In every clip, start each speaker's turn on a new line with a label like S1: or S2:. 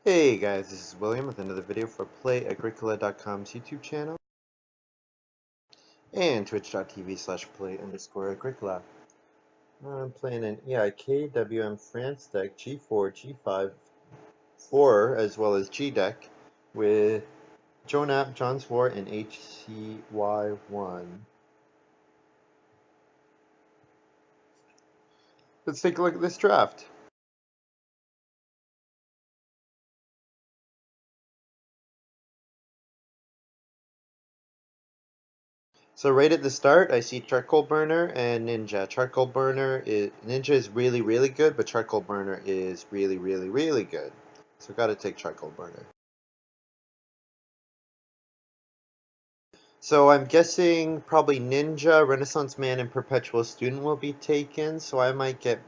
S1: Hey guys, this is William with another video for Play-agricola.com's YouTube channel and twitch.tv/play_agricola. I'm playing an EIK WM France deck G4, G5, 4 as well as G deck with JoeKnapp, John's 4, and HCY1. Let's take a look at this draft. So right at the start, I see Charcoal Burner and Ninja. Ninja is really, really good, but Charcoal Burner is really, really, really good. So gotta take Charcoal Burner. So I'm guessing probably Ninja, Renaissance Man, and Perpetual Student will be taken, so I might get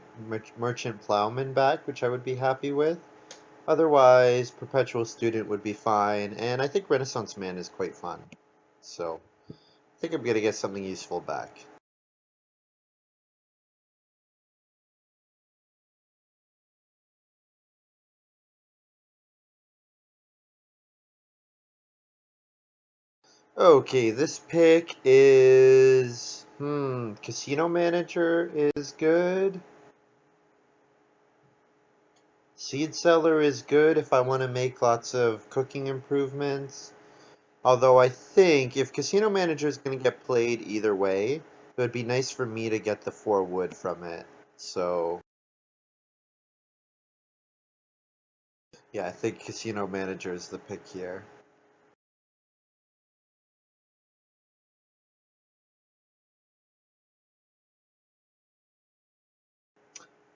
S1: Merchant Plowman back, which I would be happy with. Otherwise, Perpetual Student would be fine, and I think Renaissance Man is quite fun. So I think I'm gonna get something useful back. Okay, this pick is Casino Manager is good. Seed Cellar is good if I want to make lots of cooking improvements. Although I think if Casino Manager is going to get played either way, it would be nice for me to get the 4 wood from it. So yeah, I think Casino Manager is the pick here.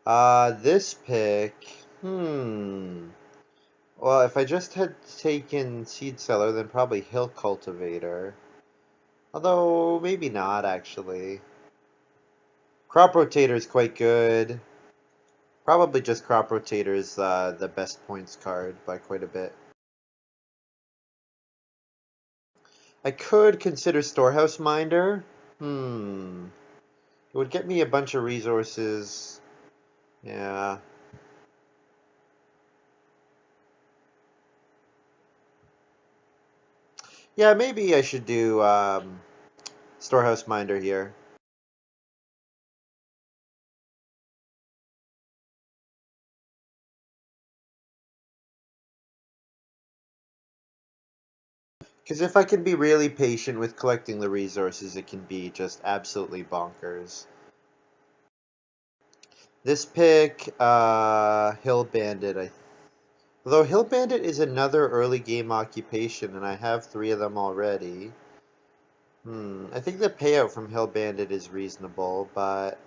S1: This pick, well, if I just had taken Seed Cellar, then probably Hill Cultivator. Although, maybe not, actually. Crop Rotator is quite good. Probably just Crop Rotator is the best points card by quite a bit. I could consider Storehouse Minder. It would get me a bunch of resources. Yeah. Yeah, maybe I should do Storehouse Minder here. Because if I can be really patient with collecting the resources, it can be just absolutely bonkers. This pick, Hill Bandit. Although Hill Bandit is another early game occupation, and I have 3 of them already. I think the payout from Hill Bandit is reasonable, but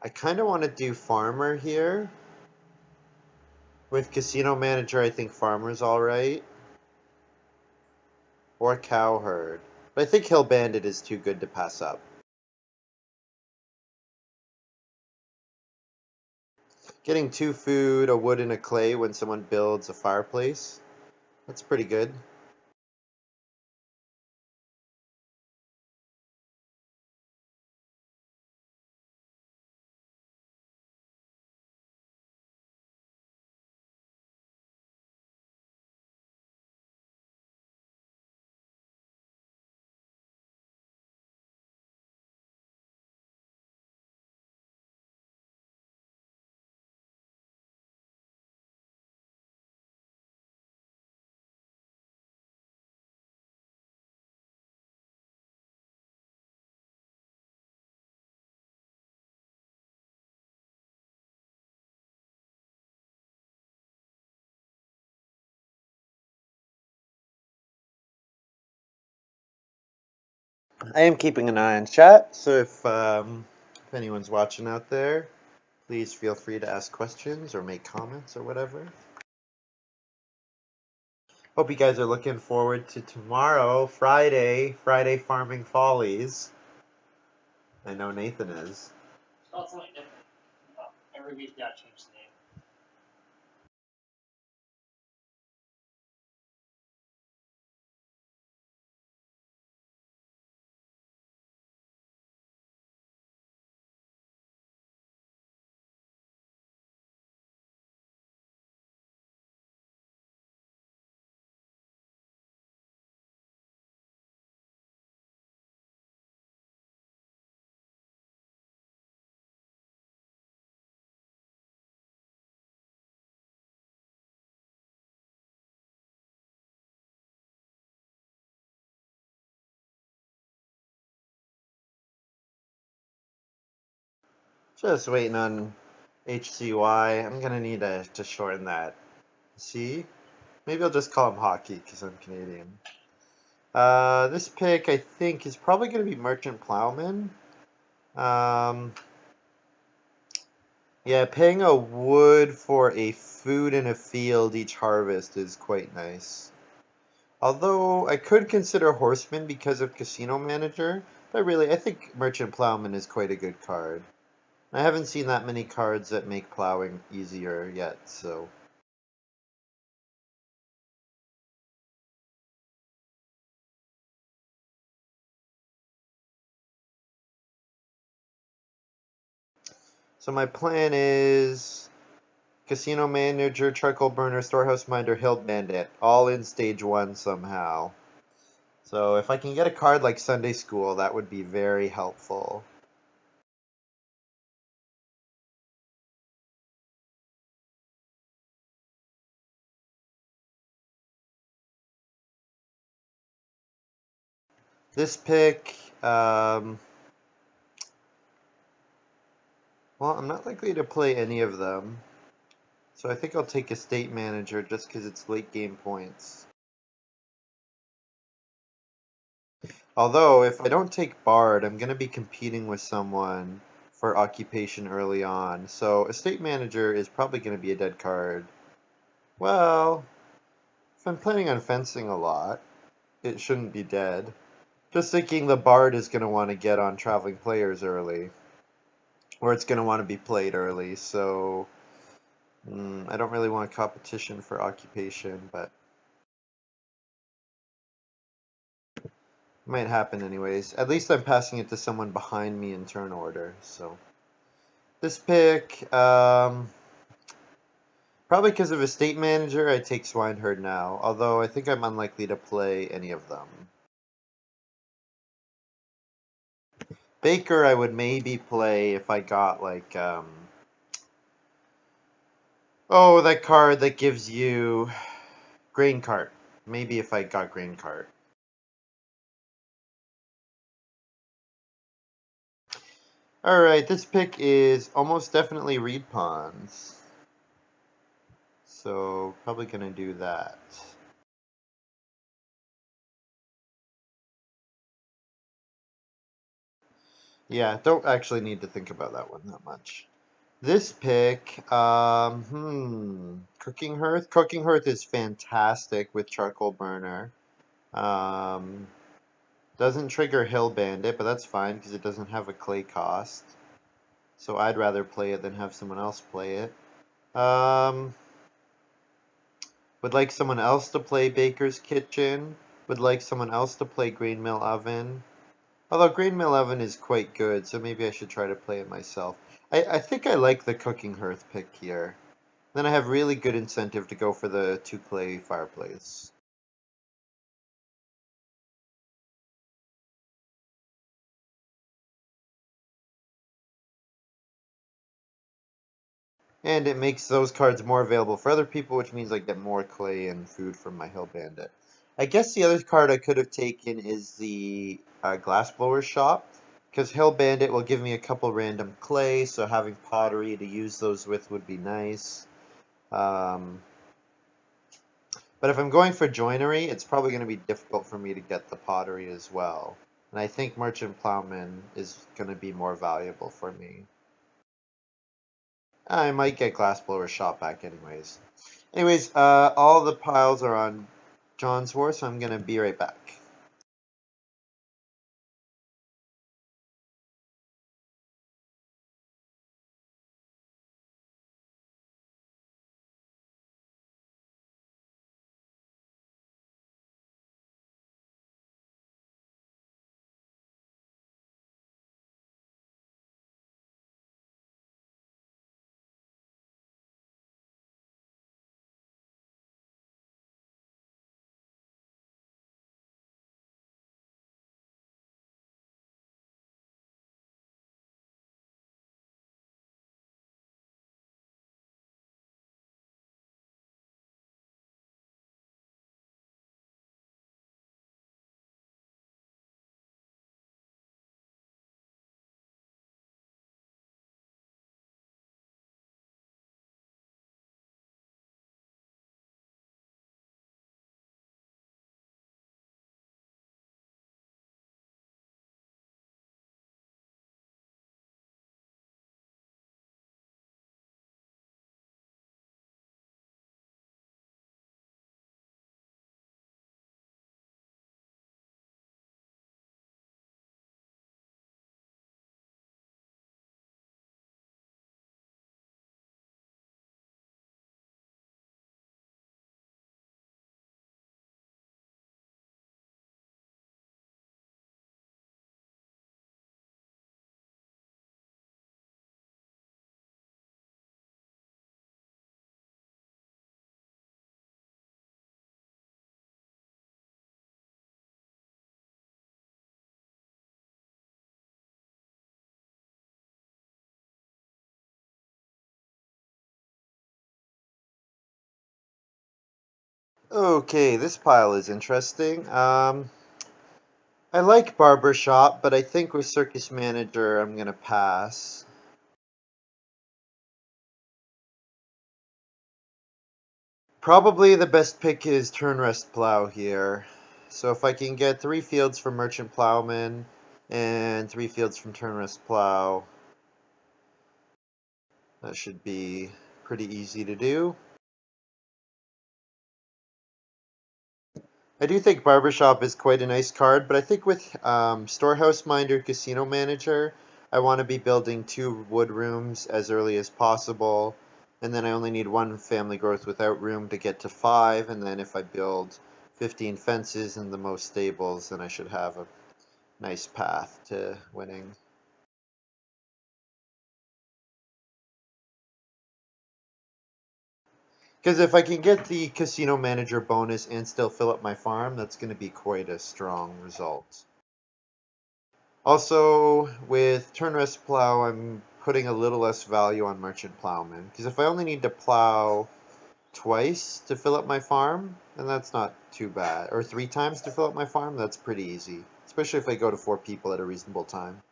S1: I kind of want to do Farmer here. With Casino Manager, I think Farmer's alright. Or Cowherd. But I think Hill Bandit is too good to pass up. Getting 2 food, a wood, and a clay when someone builds a fireplace. That's pretty good. I am keeping an eye on chat, so if anyone's watching out there, please feel free to ask questions or make comments or whatever. Hope you guys are looking forward to tomorrow, Friday Farming Follies. I know Nathan is. Oh, it's only different. Every week got changed the name. Just waiting on HCY. I'm gonna need to shorten that. See? Maybe I'll just call him Hockey because I'm Canadian. This pick I think is probably gonna be Merchant Plowman. Um, yeah, paying a wood for a food in a field each harvest is quite nice. Although I could consider Horseman because of Casino Manager, but really I think Merchant Plowman is quite a good card. I haven't seen that many cards that make plowing easier yet, so. So my plan is Casino Manager, Charcoal Burner, Storehouse Minder, Hill Bandit, all in stage 1 somehow. So if I can get a card like Sunday School, that would be very helpful. This pick, well, I'm not likely to play any of them. So I think I'll take Estate Manager just because it's late game points. Although, if I don't take Bard, I'm going to be competing with someone for occupation early on. So Estate Manager is probably going to be a dead card. Well, if I'm planning on fencing a lot, it shouldn't be dead. Just thinking the Bard is going to want to get on Traveling Players early. Or it's going to want to be played early, so I don't really want competition for occupation, but it might happen anyways. At least I'm passing it to someone behind me in turn order, so. This pick, probably because of Estate Manager, I take Swineherd now, although I think I'm unlikely to play any of them. Baker I would maybe play if I got like, oh, that card that gives you Grain Cart. Maybe if I got Grain Cart. Alright, this pick is almost definitely Reed Pawns. So, probably gonna do that. Yeah, don't actually need to think about that one that much. This pick, Cooking Hearth. Cooking Hearth is fantastic with Charcoal Burner. Um, doesn't trigger Hill Bandit, but that's fine because it doesn't have a clay cost. So I'd rather play it than have someone else play it. Um, would like someone else to play Baker's Kitchen. Would like someone else to play Grain Mill Oven. Although Grain Mill Oven is quite good, so maybe I should try to play it myself. I think I like the Cooking Hearth pick here. Then I have really good incentive to go for the 2 clay fireplace. And it makes those cards more available for other people, which means I get more clay and food from my Hill Bandit. I guess the other card I could have taken is the Glassblower Shop, because Hill Bandit will give me a couple random clay, so having pottery to use those with would be nice. Um, but if I'm going for joinery, it's probably going to be difficult for me to get the pottery as well. And I think Merchant Plowman is going to be more valuable for me. I might get Glassblower Shop back anyways. Anyways, all the piles are on John's War, so I'm going to be right back. Okay, this pile is interesting. I like barbershop, but I think with circus manager I'm gonna pass. Probably the best pick is turn rest plow here. So if I can get 3 fields from merchant plowman and 3 fields from turn rest plow, that should be pretty easy to do. I do think Barbershop is quite a nice card, but I think with Storehouse Minder, Casino Manager, I want to be building 2 wood rooms as early as possible, and then I only need 1 family growth without room to get to 5, and then if I build 15 fences and the most stables, then I should have a nice path to winning. Because if I can get the Casino Manager bonus and still fill up my farm, that's going to be quite a strong result. Also, with turn rest plow, I'm putting a little less value on merchant plowman. Because if I only need to plow twice to fill up my farm, then that's not too bad. Or 3 times to fill up my farm, that's pretty easy. Especially if I go to 4 people at a reasonable time.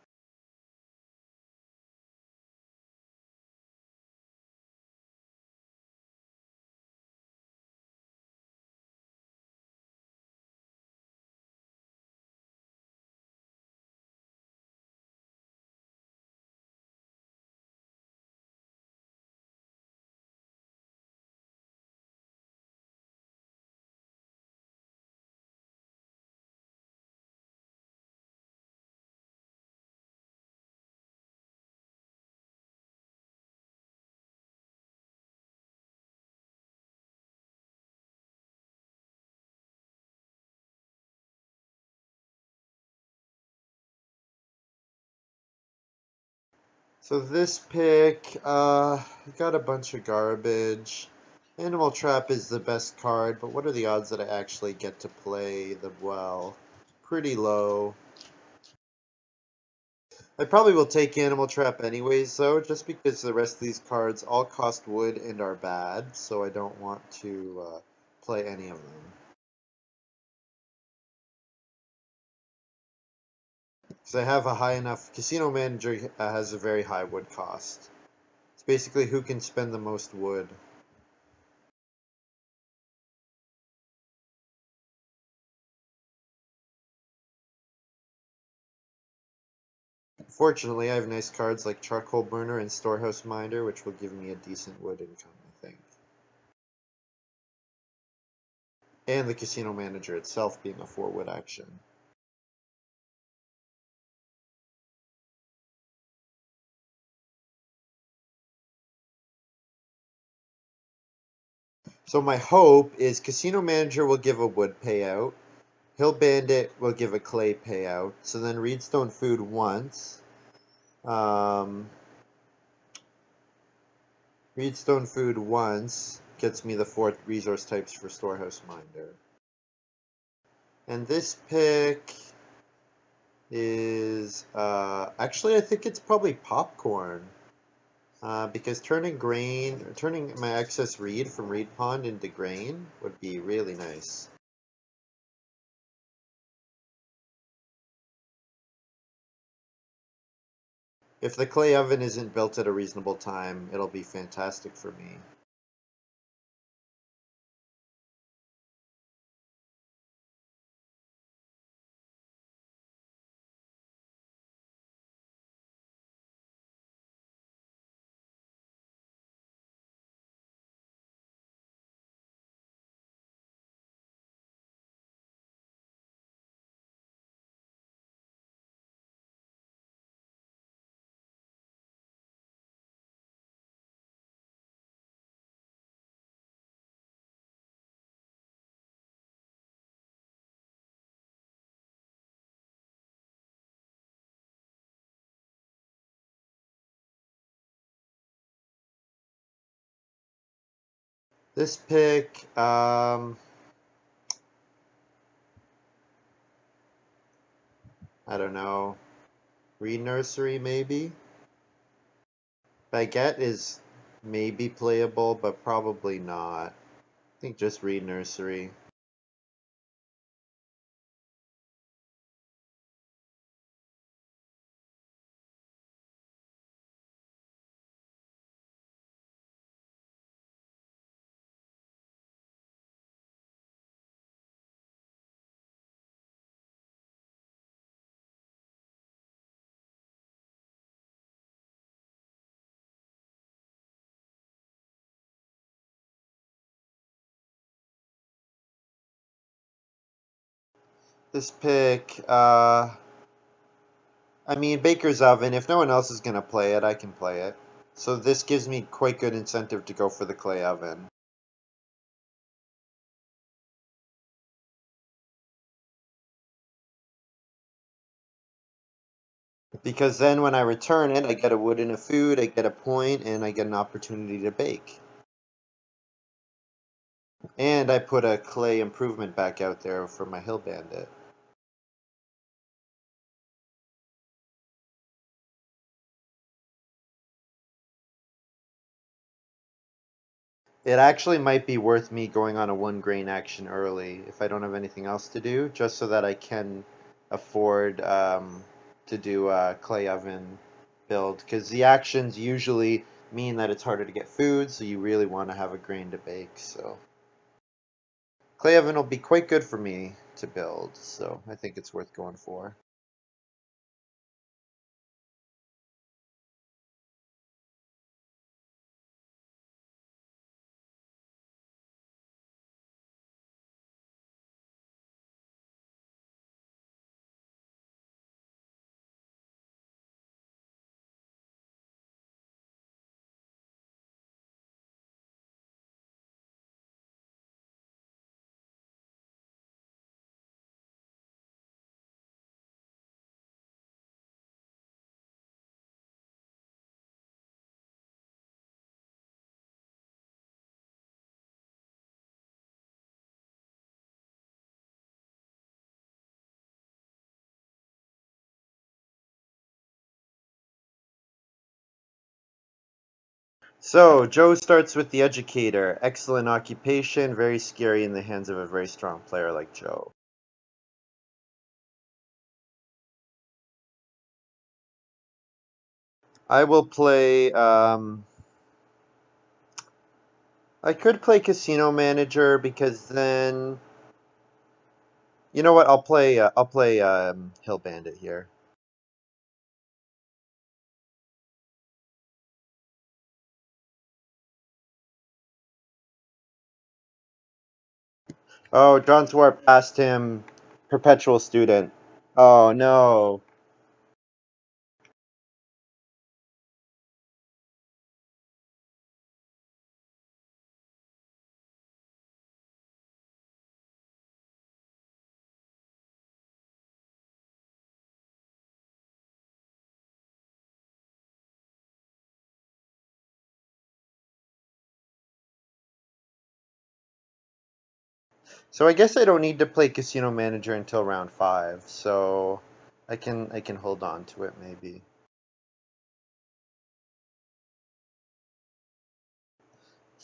S1: So this pick, got a bunch of garbage. Animal Trap is the best card, but what are the odds that I actually get to play the well? Pretty low. I probably will take Animal Trap anyways, though, just because the rest of these cards all cost wood and are bad, so I don't want to play any of them. Because I have a high enough... Casino Manager has a very high wood cost. It's basically who can spend the most wood. Fortunately, I have nice cards like Charcoal Burner and Storehouse Minder, which will give me a decent wood income, I think. And the Casino Manager itself being a 4 wood action. So my hope is Casino Manager will give a wood payout. Hill Bandit will give a clay payout. So then Reedstone Food once. Um, Reedstone Food once gets me the 4 resource types for Storehouse Minder. And this pick is actually I think it's probably Popcorn. Because turning my excess reed from Reed Pond into grain would be really nice. If the clay oven isn't built at a reasonable time, it'll be fantastic for me. This pick, I don't know, Reed Nursery maybe? Baguette is maybe playable, but probably not. think just read nursery. This pick, I mean, Baker's Oven, if no one else is going to play it, I can play it. So this gives me quite good incentive to go for the clay oven. Because then when I return it, I get a wood and a food, I get a point, and I get an opportunity to bake. And I put a clay improvement back out there for my Hill Bandit. It actually might be worth me going on a one grain action early if I don't have anything else to do, just so that I can afford to do a clay oven build. Because the actions usually mean that it's harder to get food, so you really want to have a grain to bake. So clay oven will be quite good for me to build, so I think it's worth going for. So, Joe starts with the educator. Excellent occupation, very scary in the hands of a very strong player like Joe. I will play. I could play Casino Manager because then, you know what? I'll play. Hill Bandit here. Oh, John Swart passed him. Perpetual student. Oh no. So I guess I don't need to play Casino Manager until round 5. So I can hold on to it maybe.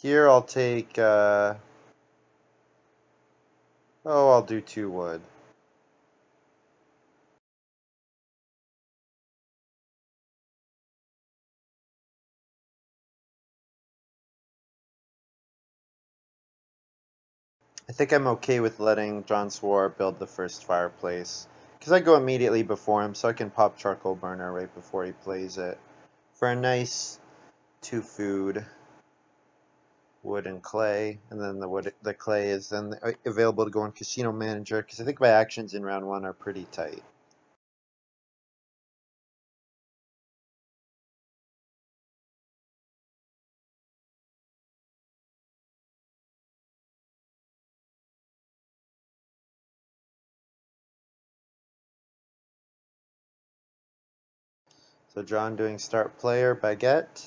S1: Here I'll take. Oh, I'll do 2 wood. I think I'm okay with letting John Swar build the first fireplace. Because I go immediately before him, so I can pop charcoal burner right before he plays it. For a nice 2 food, wood and clay. And then the clay is then available to go on Casino Manager. Because I think my actions in round 1 are pretty tight. So John doing start player, baguette.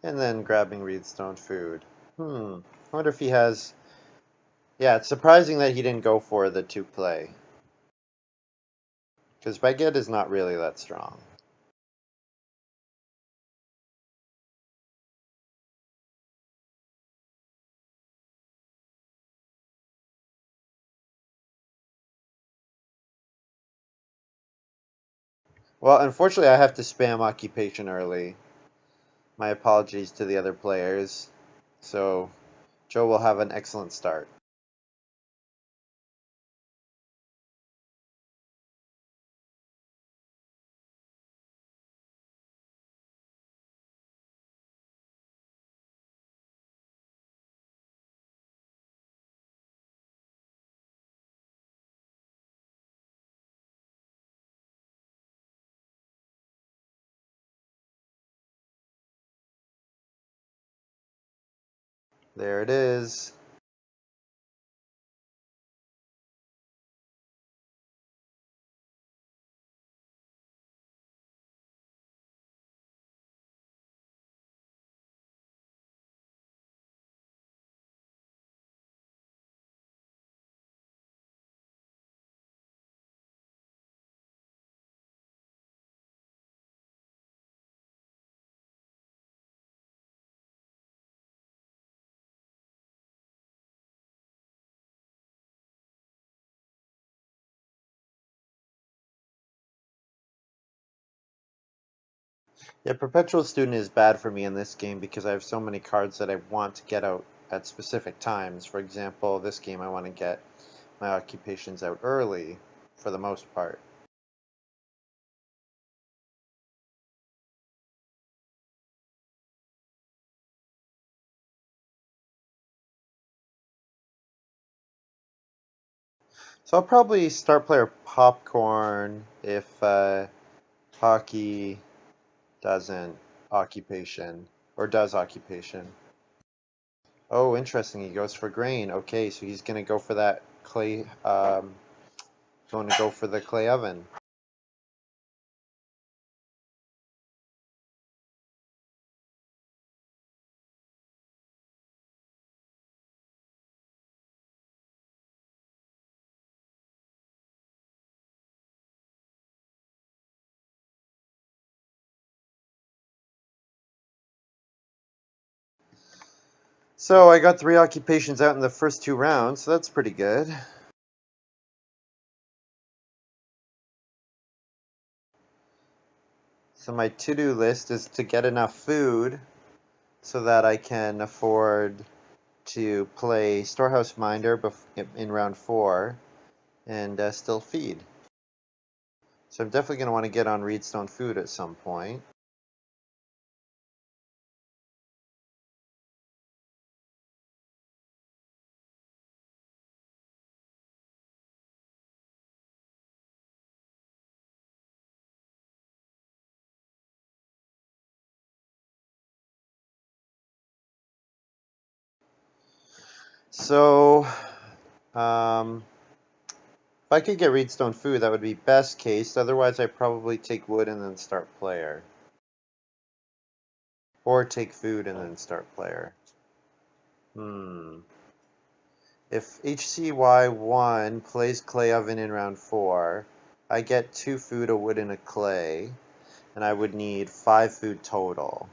S1: And then grabbing Reedstone food. I wonder if he has... Yeah, it's surprising that he didn't go for the 2 clay. Because baguette is not really that strong. Well, unfortunately, I have to spam occupation early. My apologies to the other players. So, Joe will have an excellent start. There it is. Yeah, Perpetual Student is bad for me in this game because I have so many cards that I want to get out at specific times. For example, this game I want to get my occupations out early for the most part. So I'll probably start player Popcorn if Hockey doesn't occupation or does occupation. Oh, interesting. He goes for grain. Okay, so he's gonna go for that clay. Going to go for the clay oven. So I got 3 occupations out in the first 2 rounds, so that's pretty good. So my to-do list is to get enough food so that I can afford to play Storehouse Minder in round 4 and still feed. So I'm definitely going to want to get on Reedstone Food at some point. So, if I could get Reedstone Food, that would be best case. Otherwise, I'd probably take wood and then start player. Or take food and then start player. Hmm. If HCY1 plays clay oven in round 4, I get 2 food, a wood, and a clay, and I would need 5 food total.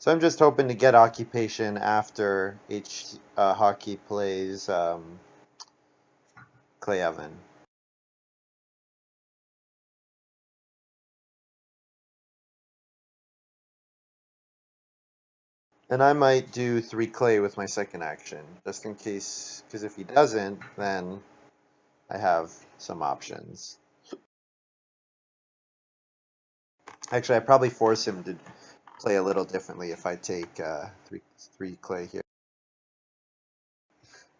S1: So I'm just hoping to get occupation after Hockey plays clay oven. And I might do 3 clay with my second action, just in case, because if he doesn't, then I have some options. Actually, I probably force him to play a little differently if I take 3 clay here.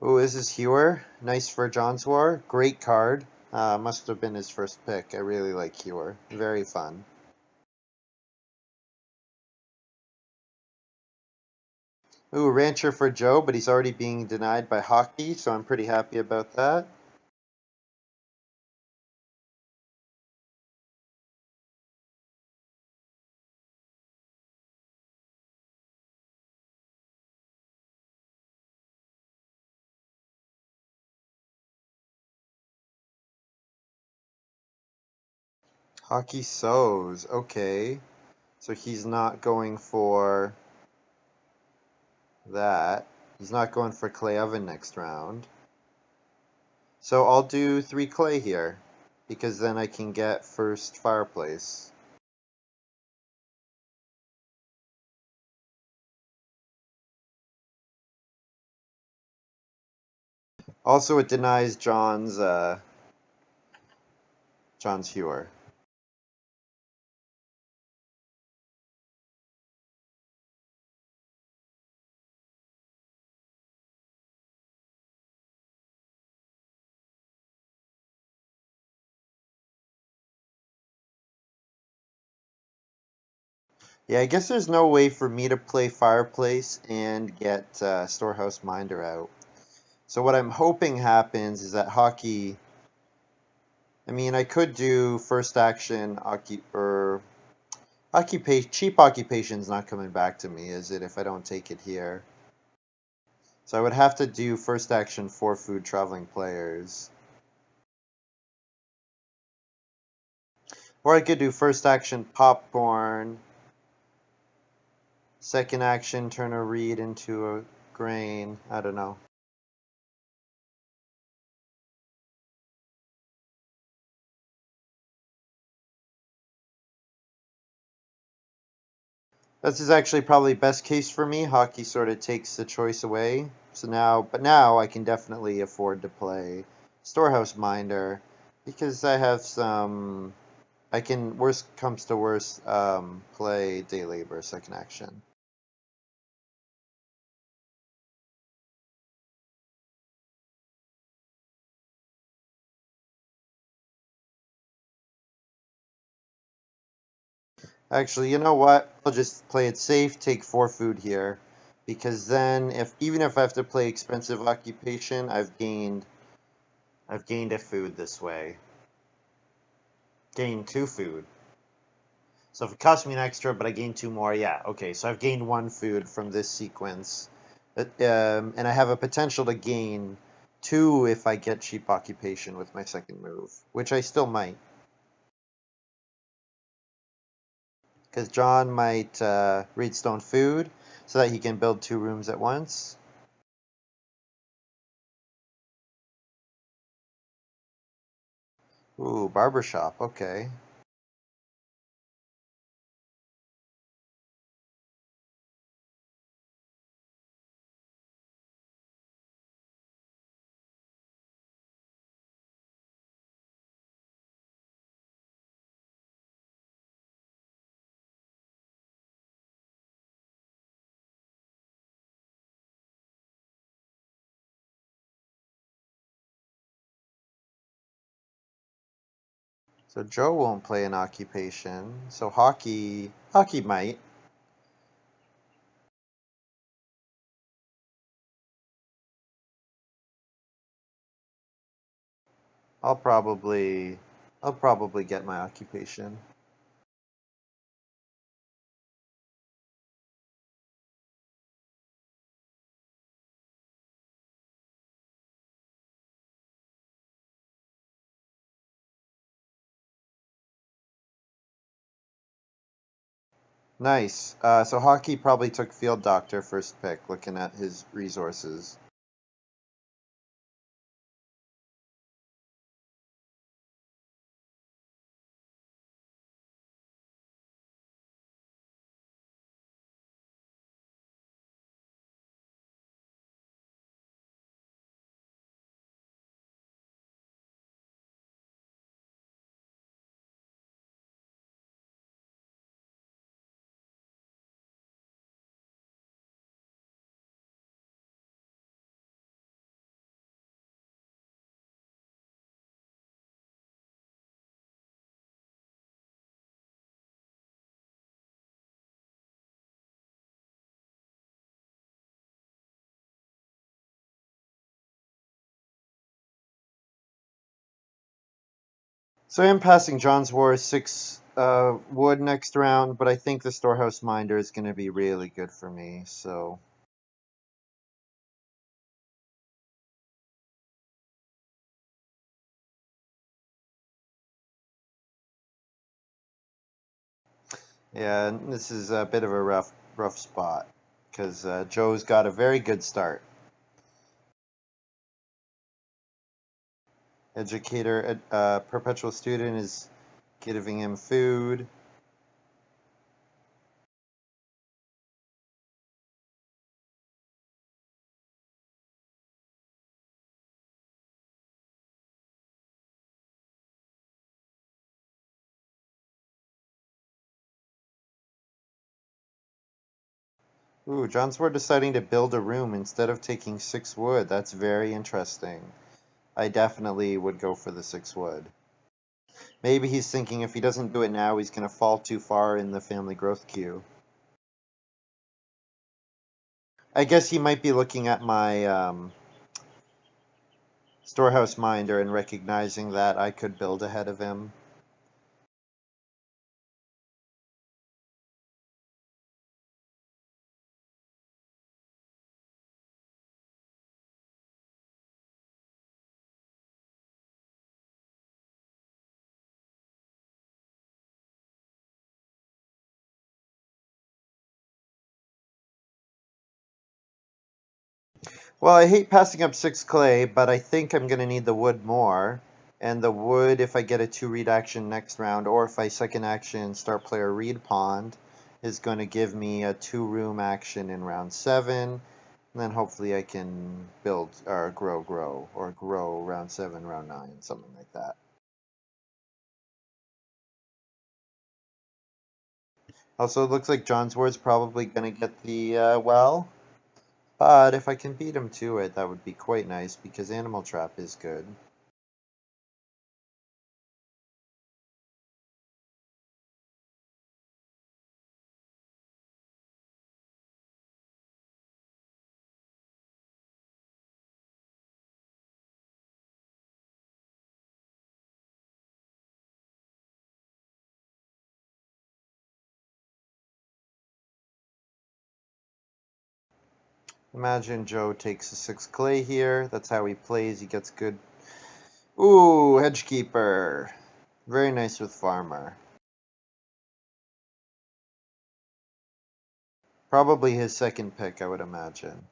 S1: Oh, this is Hewer. Nice for John's War. Great card. Must have been his first pick. I really like Hewer. Very fun. Ooh, Rancher for Joe, but he's already being denied by Hockey, so I'm pretty happy about that. Hockey sows. Okay. So he's not going for that. He's not going for clay oven next round. So I'll do 3 clay here, because then I can get first fireplace. Also, it denies John's Hewer. Yeah, I guess there's no way for me to play fireplace and get storehouse minder out. So what I'm hoping happens is that hockey. I mean, I could do first action or occupation. Cheap occupation's not coming back to me, is it? If I don't take it here, so I would have to do first action for food traveling players, or I could do first action popcorn, second action turn a reed into a grain. I don't know. This is actually probably best case for me. Hockey sort of takes the choice away. But now I can definitely afford to play Storehouse Minder because I have some. I can, worst comes to worst, play Day Labor second action. Actually, you know what? I'll just play it safe, take 4 food here, because then if even if I have to play expensive occupation, I've gained a food this way. Gained 2 food. So if it costs me an extra, but I gain 2 more, yeah, okay. So I've gained 1 food from this sequence, and I have a potential to gain 2 if I get cheap occupation with my second move, which I still might, because John might read stone food so that he can build 2 rooms at once. Ooh, barbershop. Okay. So Joe won't play an occupation. So hockey might. I'll probably I'll probably get my occupation. Nice. So hockey probably took field doctor first pick, looking at his resources. So I am passing John's War 6 wood next round, but I think the storehouse minder is going to be really good for me. So yeah, this is a bit of a rough spot. because Joe's got a very good start. Educator, perpetual student is giving him food. Ooh, Johnsworth deciding to build a room instead of taking 6 wood. That's very interesting. I definitely would go for the 6 wood. Maybe he's thinking if he doesn't do it now, he's going to fall too far in the family growth queue. I guess he might be looking at my storehouse minder and recognizing that I could build ahead of him. Well, I hate passing up 6 clay, but I think I'm going to need the wood more. And the wood, if I get a 2 reed action next round, or if I second action start player reed pond, is going to give me a 2 room action in round 7. And then hopefully I can build, or grow round 7, round 9, something like that. Also, it looks like John's Ward's probably going to get the well. But if I can beat him to it, that would be quite nice, because Animal Trap is good. Imagine Joe takes a 6 clay here. That's how he plays. He gets good. Ooh, Hedgekeeper. Very nice with Farmer. Probably his second pick, I would imagine.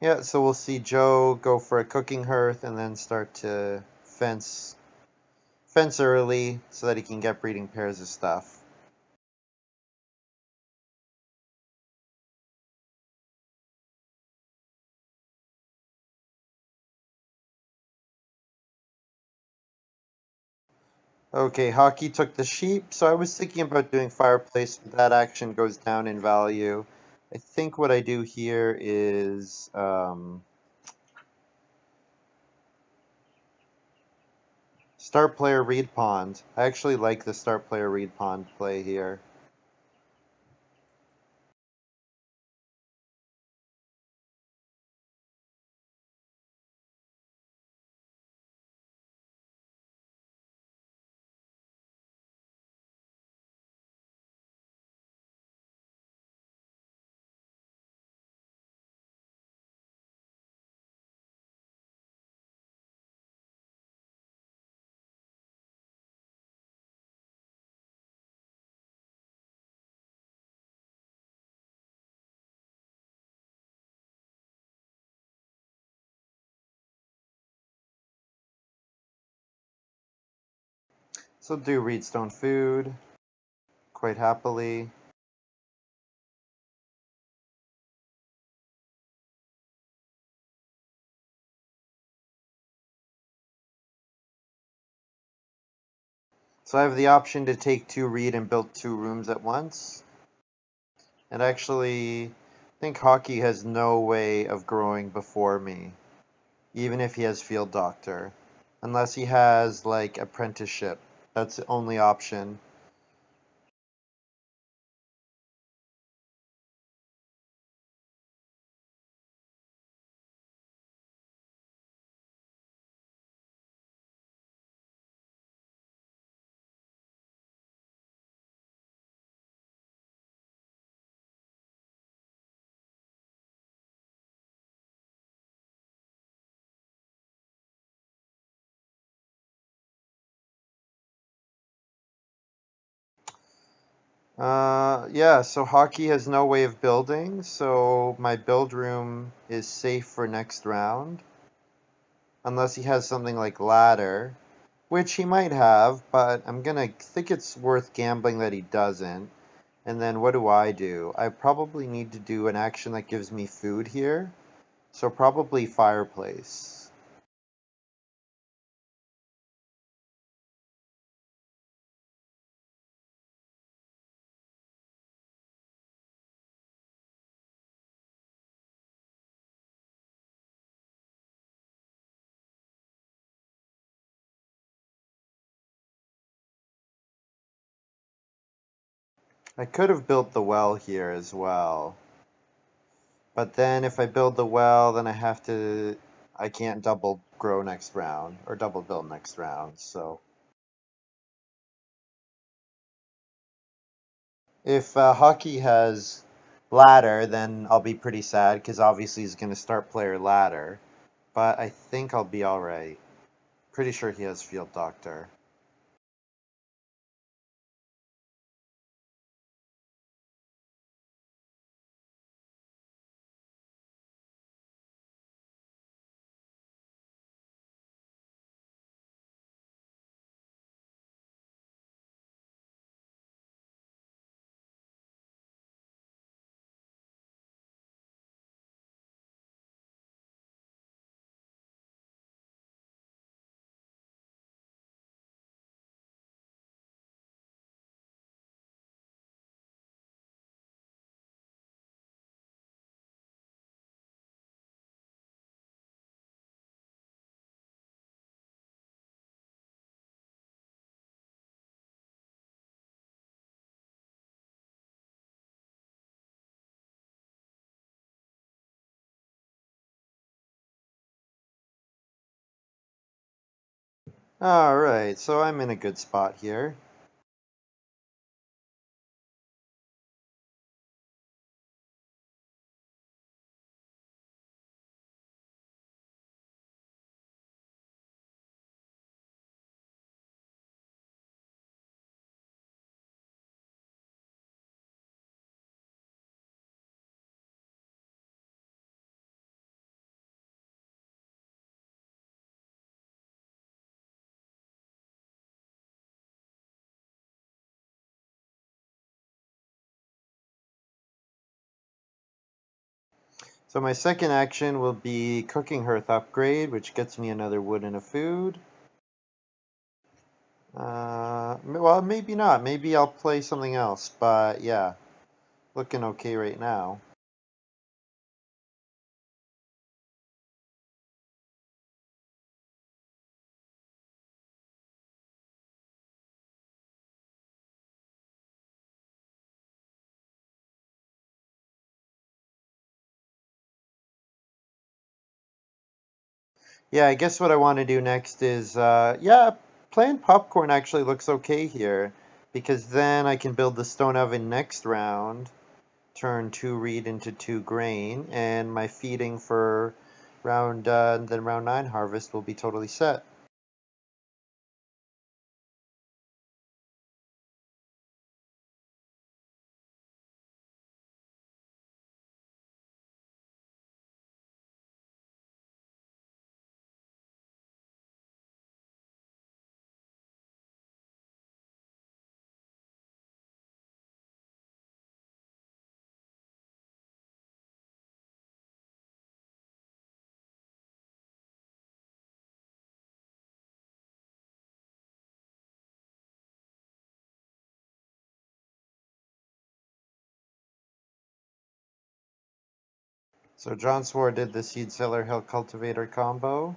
S1: Yeah, so we'll see Joe go for a cooking hearth and then start to fence early so that he can get breeding pairs of stuff. Okay, Hockey took the sheep, so I was thinking about doing fireplace, but that action goes down in value. I think what I do here is start player reed pond. I actually like the start player reed pond play here. So do reedstone food quite happily. So I have the option to take 2 reed and build 2 rooms at once. And actually, I think Hockey has no way of growing before me, even if he has Field Doctor. Unless he has, like, apprenticeship. That's the only option. Yeah, so Hockey has no way of building, so my build room is safe for next round. Unless he has something like ladder, which he might have, but I'm gonna think it's worth gambling that he doesn't. And then what do? I probably need to do an action that gives me food here, so probably fireplace. I could have built the well here as well, but then if I build the well, then I can't double grow next round, or double build next round, so. If Hockey has ladder, then I'll be pretty sad because obviously he's going to start player ladder. But I think I'll be alright. Pretty sure he has field doctor. Alright, so I'm in a good spot here. So my second action will be Cooking Hearth upgrade, which gets me another wood and a food. Well, maybe not. Maybe I'll play something else, but yeah, looking okay right now. Yeah, I guess what I want to do next is, yeah, playing popcorn actually looks okay here, because then I can build the stone oven next round, turn 2 reed into 2 grain, and my feeding for round 9 harvest will be totally set. So John Swore did the Seed Cellar Hill Cultivator combo.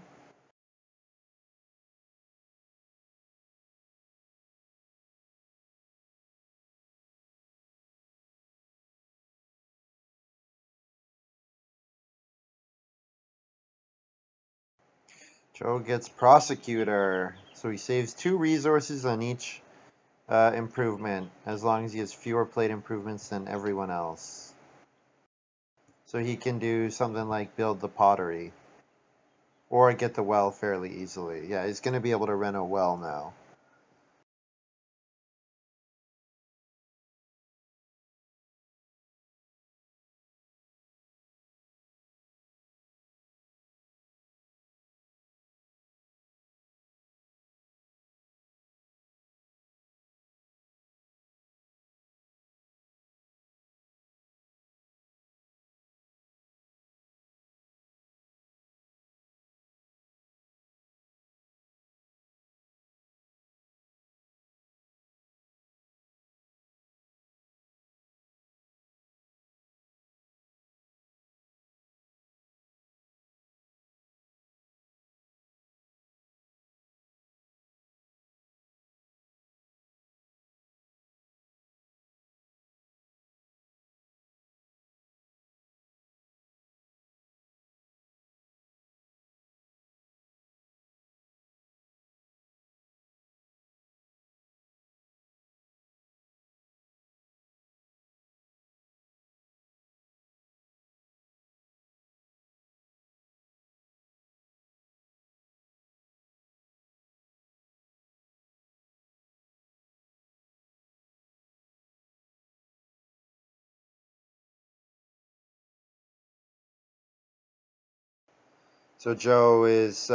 S1: Joe gets Prosecutor, so he saves 2 resources on each improvement, as long as he has fewer plate improvements than everyone else. So he can do something like build the pottery. Or get the well fairly easily. Yeah, he's going to be able to rent a well now. So Joe is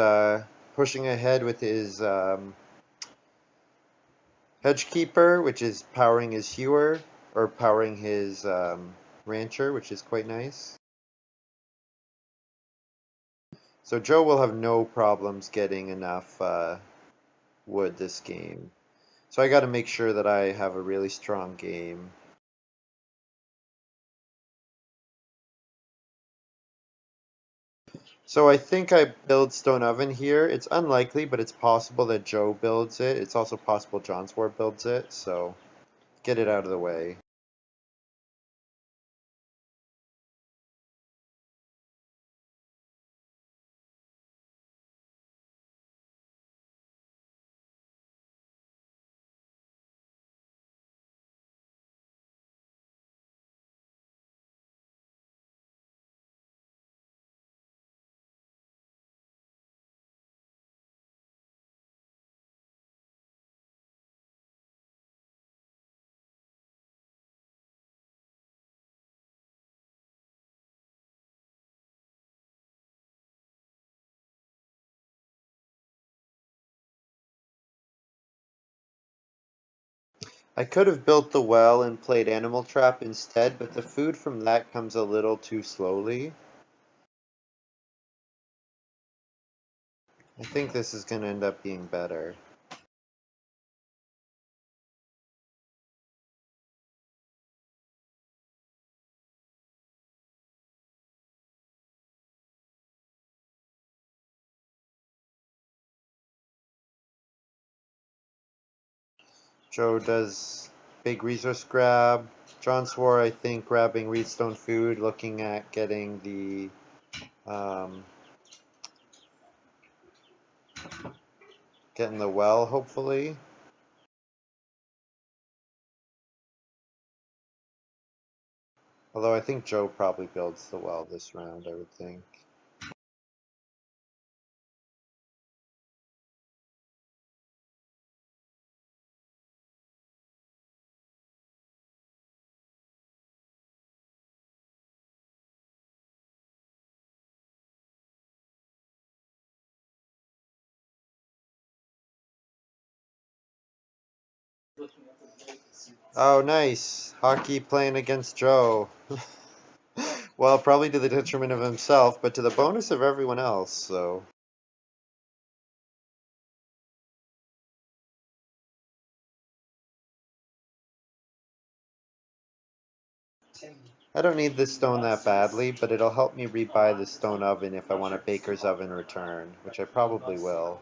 S1: pushing ahead with his hedge keeper, which is powering his hewer, or powering his rancher, which is quite nice. So Joe will have no problems getting enough wood this game. So I got to make sure that I have a really strong game. So I think I build stone oven here. It's unlikely, but it's possible that Joe builds it. It's also possible John's War builds it, so get it out of the way. I could have built the well and played Animal Trap instead, but the food from that comes a little too slowly. I think this is going to end up being better. Joe does big resource grab. John swore, I think, grabbing Reedstone food, looking at getting um, getting the well, hopefully. Although I think Joe probably builds the well this round, I would think. Oh, nice. Hockey playing against Joe. Well, probably to the detriment of himself, but to the bonus of everyone else, so. I don't need this stone that badly, but it'll help me rebuy the stone oven if I want a baker's oven return, which I probably will.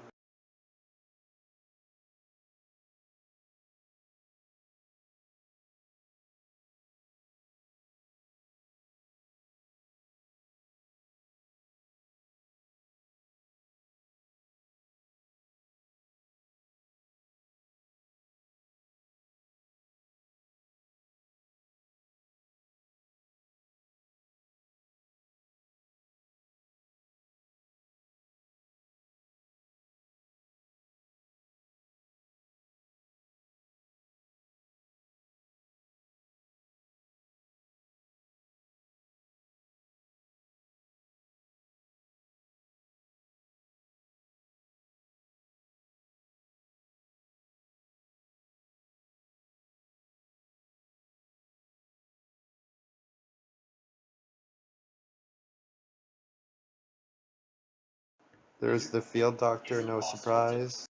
S1: There's the field doctor, no surprise.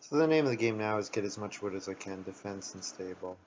S1: So the name of the game now is get as much wood as I can, defense and stable.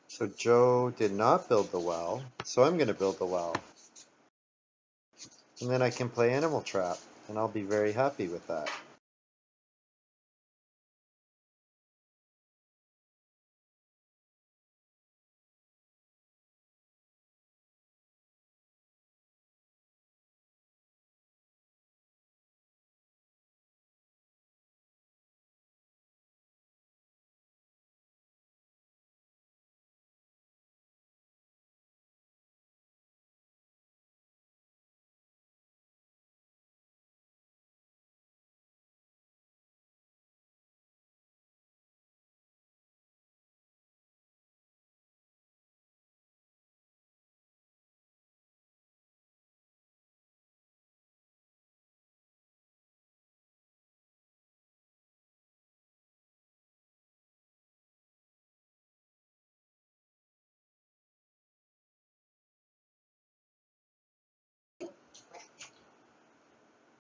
S1: So Joe did not build the well, so I'm going to build the well. And then I can play Animal Trap, and I'll be very happy with that.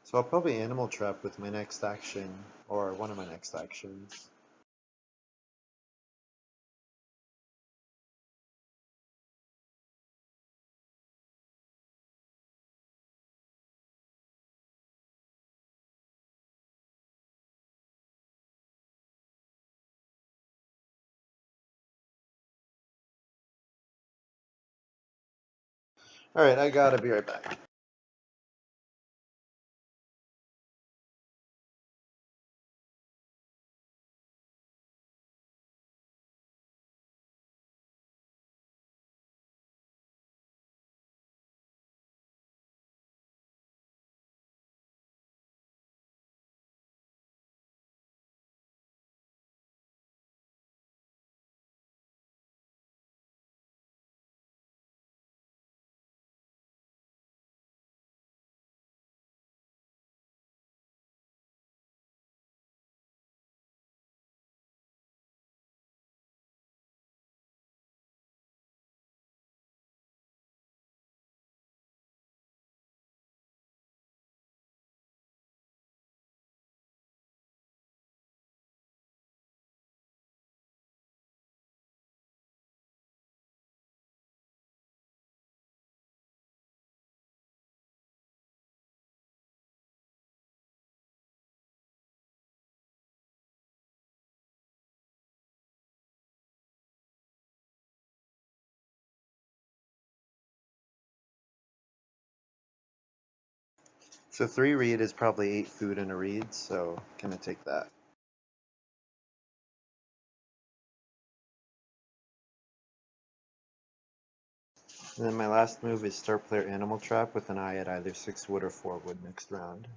S1: So I'll probably Animal Trap with my next action, or one of my next actions. Alright, I gotta be right back. So 3 reed is probably 8 food and a reed, so gonna take that. And then my last move is start player Animal Trap with an eye at either 6 wood or 4 wood next round.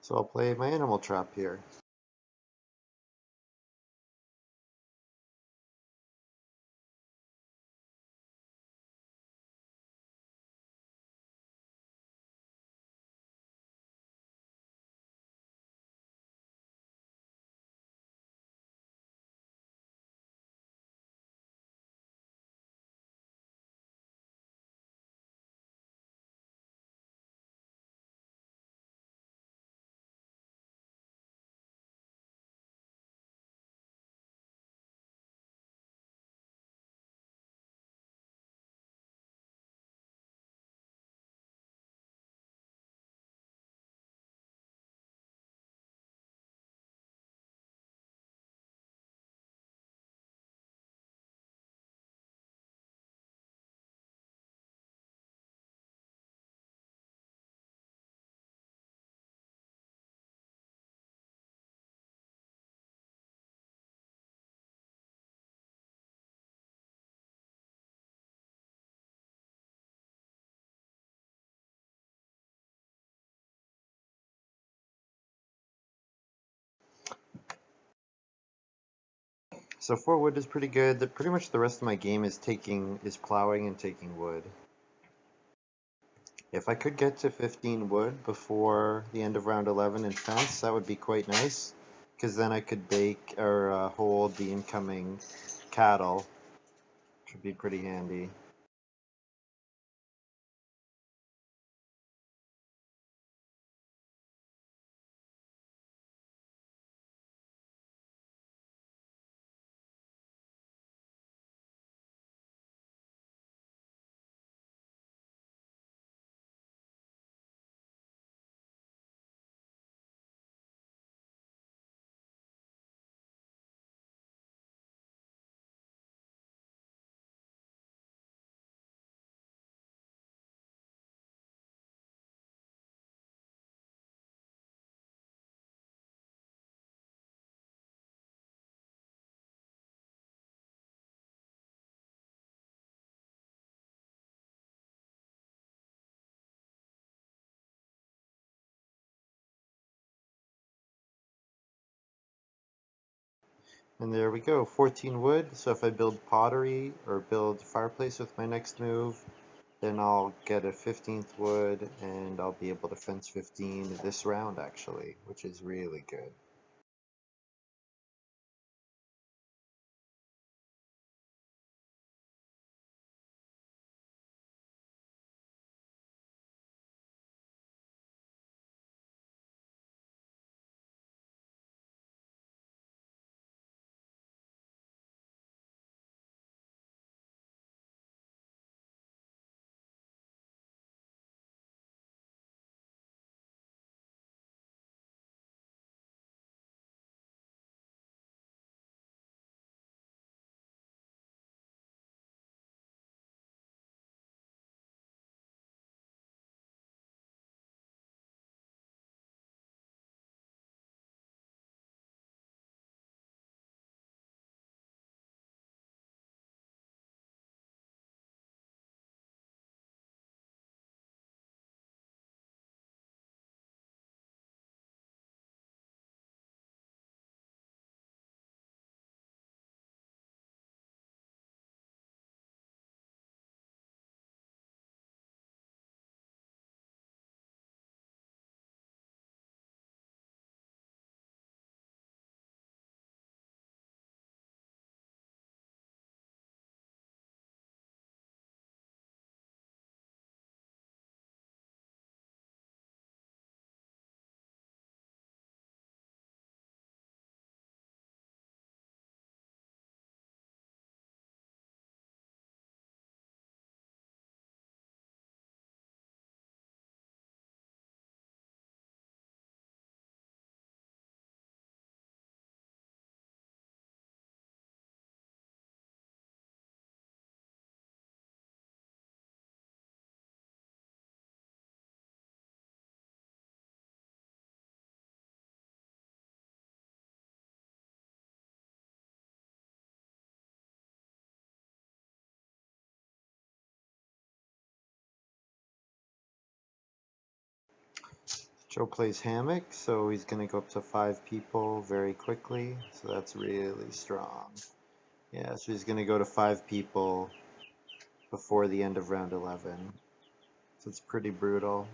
S1: So I'll play my animal trap here. So 4 wood is pretty good. Pretty much the rest of my game is plowing and taking wood. If I could get to 15 wood before the end of round 11 and fence, that would be quite nice. Because then I could bake or hold the incoming cattle, which would be pretty handy. And there we go, 14 wood. So if I build pottery or build fireplace with my next move, then I'll get a 15th wood and I'll be able to fence 15 this round actually, which is really good. Joe plays hammock, so he's going to go up to 5 people very quickly. So that's really strong. Yeah, so he's going to go to 5 people before the end of round 11. So it's pretty brutal.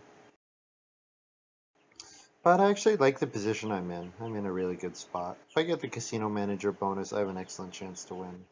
S1: But I actually like the position I'm in. I'm in a really good spot. If I get the casino manager bonus, I have an excellent chance to win.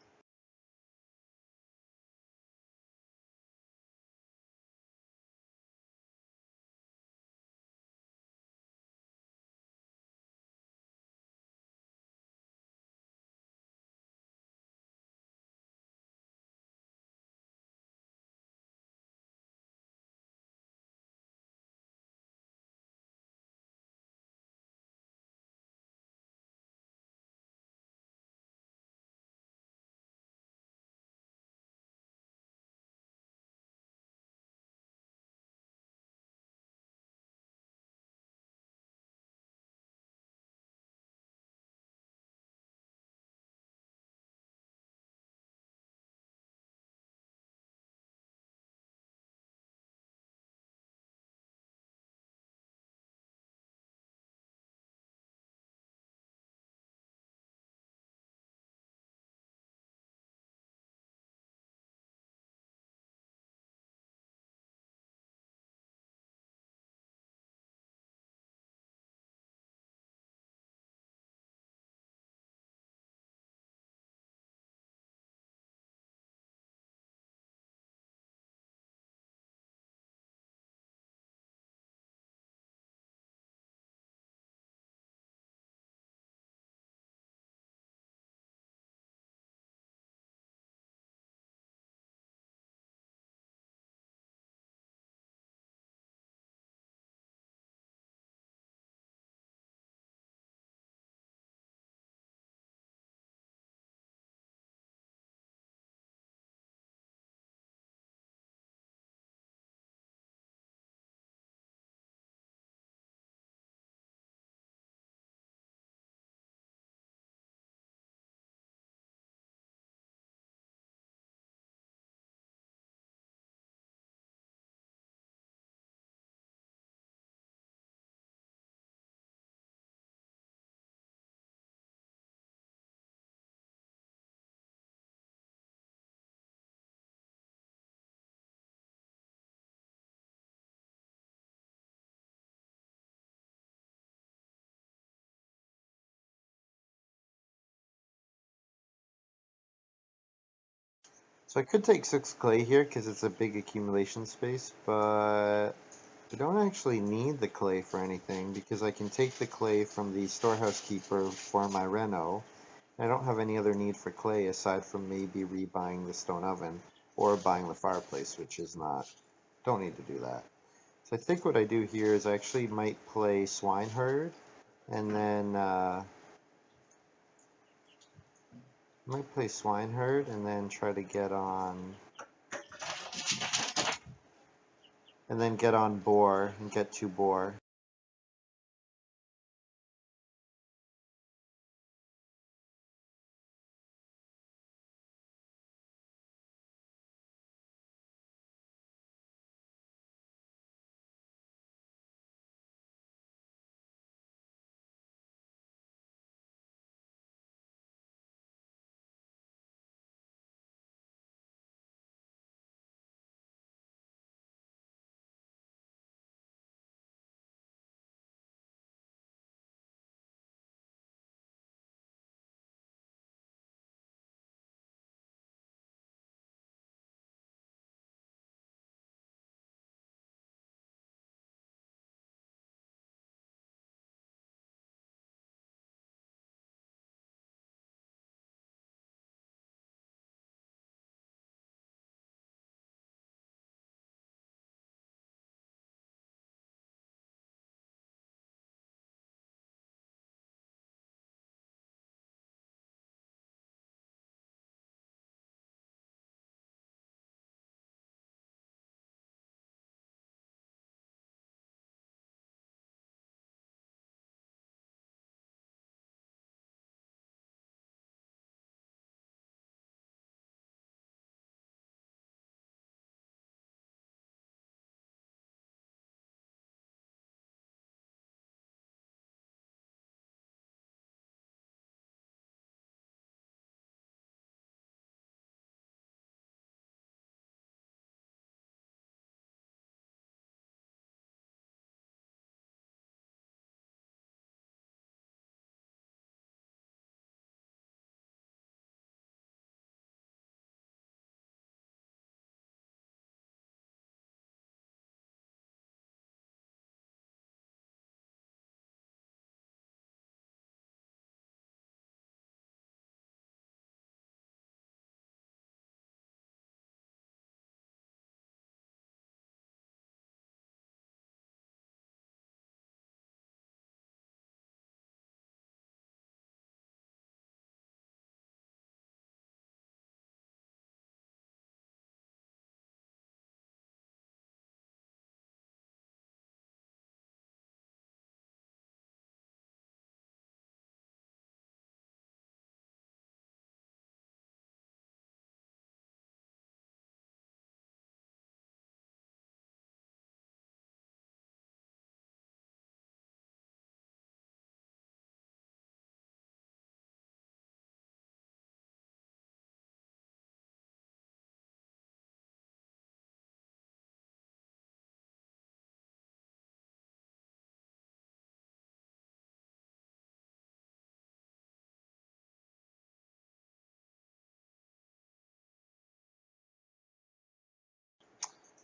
S1: So I could take 6 clay here because it's a big accumulation space, but I don't actually need the clay for anything because I can take the clay from the storehouse keeper for my reno. I don't have any other need for clay aside from maybe rebuying the stone oven or buying the fireplace, which is not, don't need to do that. So I think what I do here is I actually might play swineherd and then might play swineherd and then try to get on boar and get 2 boar.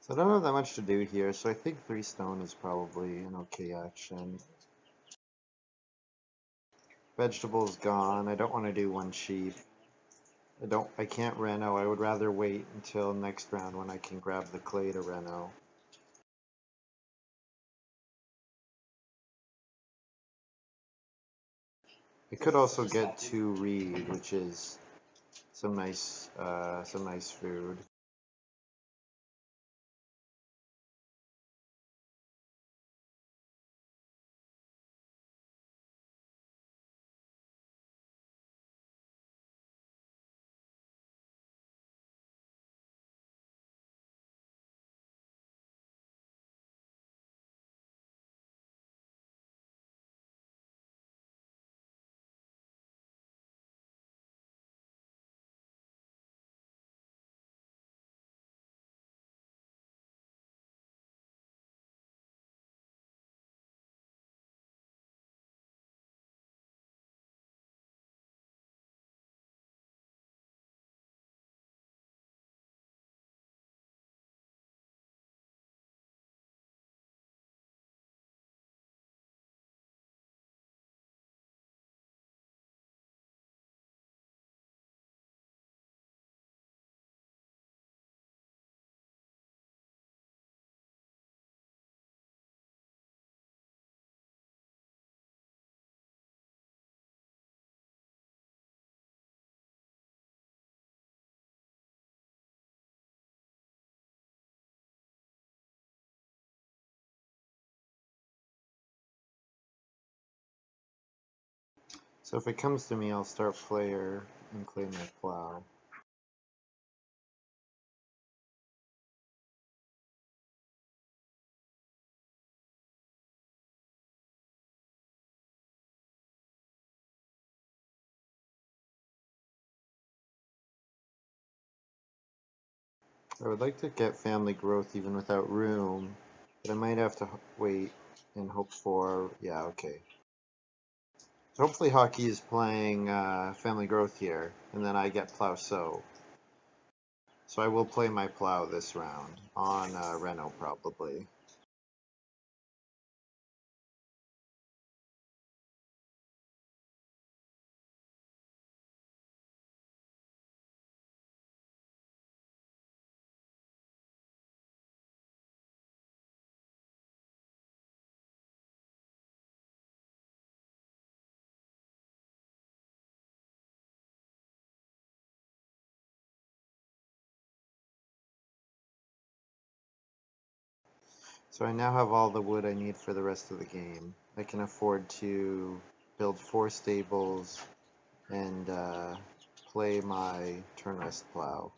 S1: So I don't have that much to do here, so I think 3 stone is probably an okay action. Vegetables gone. I don't want to do 1 sheep. I can't Reno. I would rather wait until next round when I can grab the clay to Reno. I could also get 2 reed, which is some nice food. So if it comes to me, I'll start player and claim my plow. I would like to get family growth even without room, but I might have to wait and hope for, yeah, okay. So hopefully hockey is playing family growth here, and then I get plow sow. So I will play my plow this round on Reno probably. So I now have all the wood I need for the rest of the game. I can afford to build 4 stables and play my turn rest plow.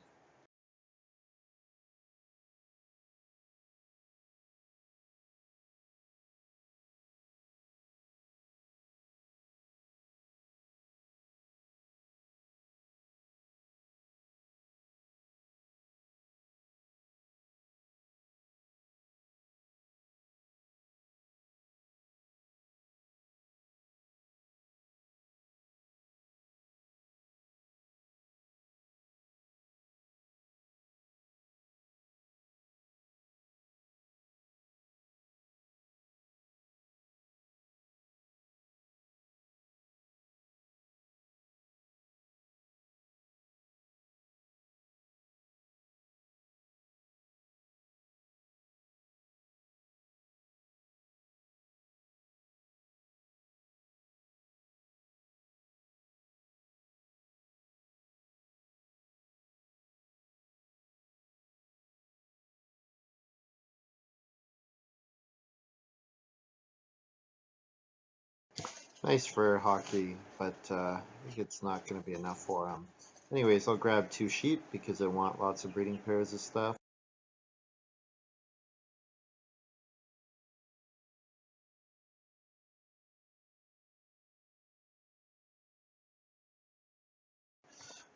S1: Nice for hockey, but I think it's not going to be enough for him. Anyways, I'll grab 2 sheep because I want lots of breeding pairs of stuff.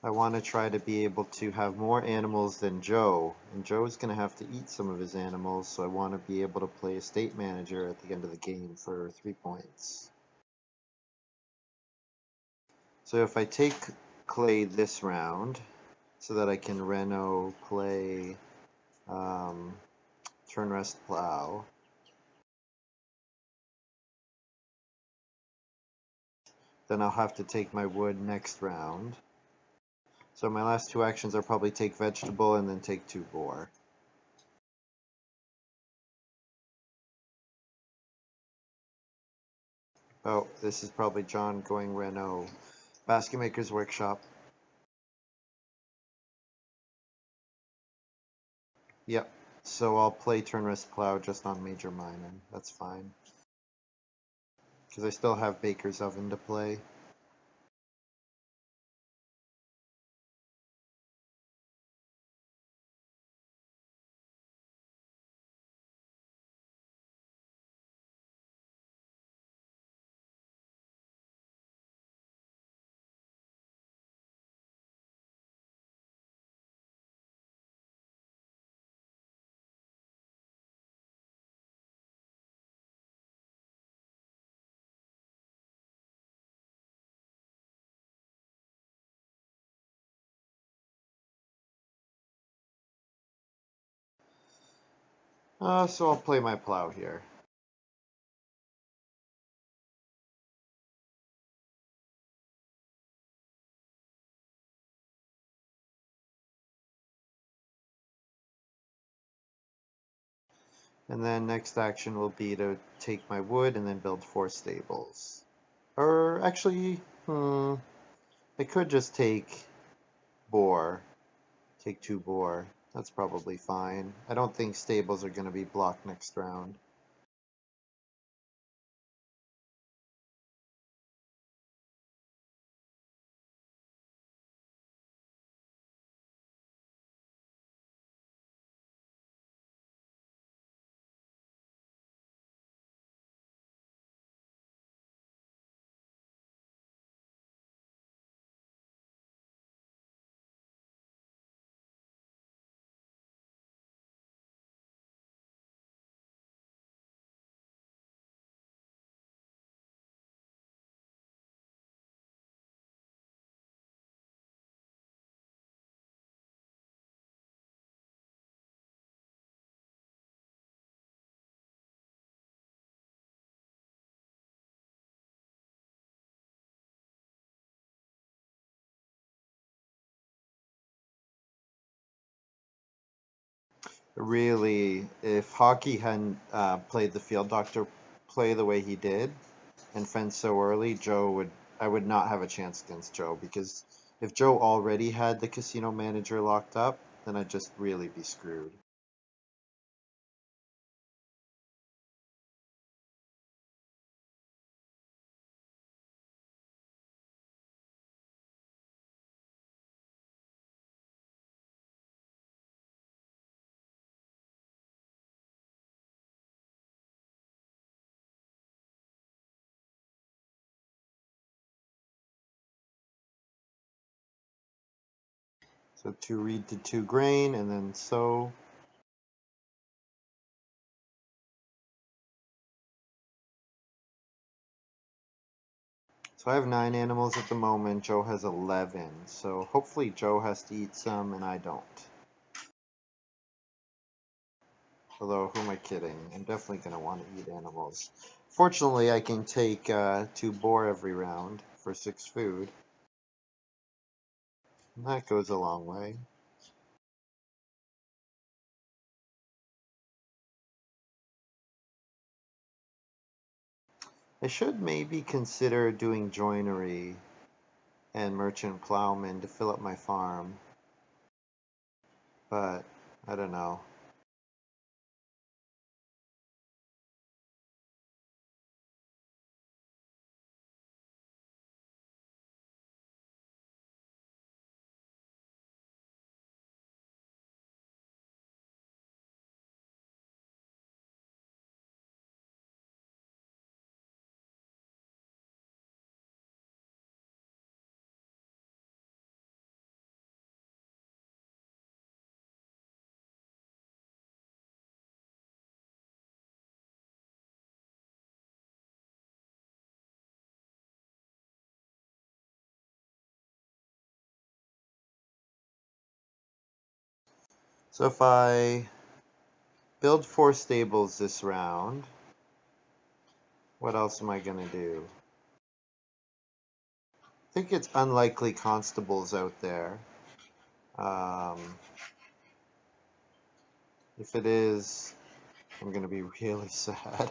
S1: I want to try to be able to have more animals than Joe, and Joe's going to have to eat some of his animals, so I want to be able to play a state manager at the end of the game for 3 points. So if I take clay this round, so that I can Reno play turn rest plow. Then I'll have to take my wood next round. So my last two actions are probably take vegetable and then take 2 boar. Oh, this is probably John going Renault. Basket Maker's Workshop. Yep. So I'll play turn rest plow just on major mining. That's fine. Because I still have Baker's Oven to play. So I'll play my plow here. And then next action will be to take my wood and then build 4 stables. Or actually, I could just take boar. Take 2 boar. That's probably fine. I don't think stables are going to be blocked next round. Really, if Hockey hadn't played the field doctor play the way he did and fenced so early, I would not have a chance against Joe, because if Joe already had the casino manager locked up, then I'd just really be screwed. So 2 reed to 2 grain, and then sow. So I have 9 animals at the moment. Joe has 11. So hopefully Joe has to eat some and I don't. Although, who am I kidding? I'm definitely going to want to eat animals. Fortunately, I can take 2 boar every round for 6 food. And that goes a long way. I should maybe consider doing joinery and merchant plowman to fill up my farm. But, I don't know. So if I Build 4 stables this round. What else am I gonna do? I think it's unlikely constables out there. If it is, I'm gonna be really sad.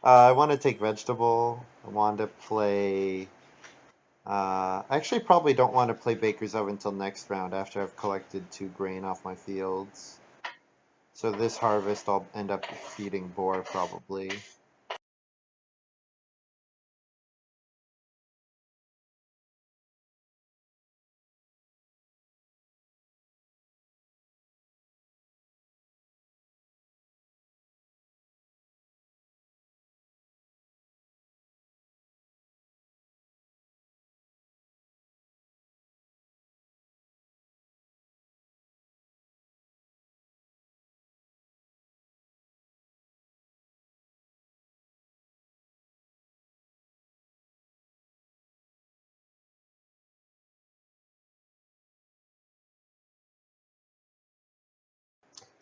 S1: I want to take vegetable. I want to play. I actually probably don't want to play Baker's Oven until next round after I've collected 2 grain off my fields. So this harvest I'll end up feeding boar probably.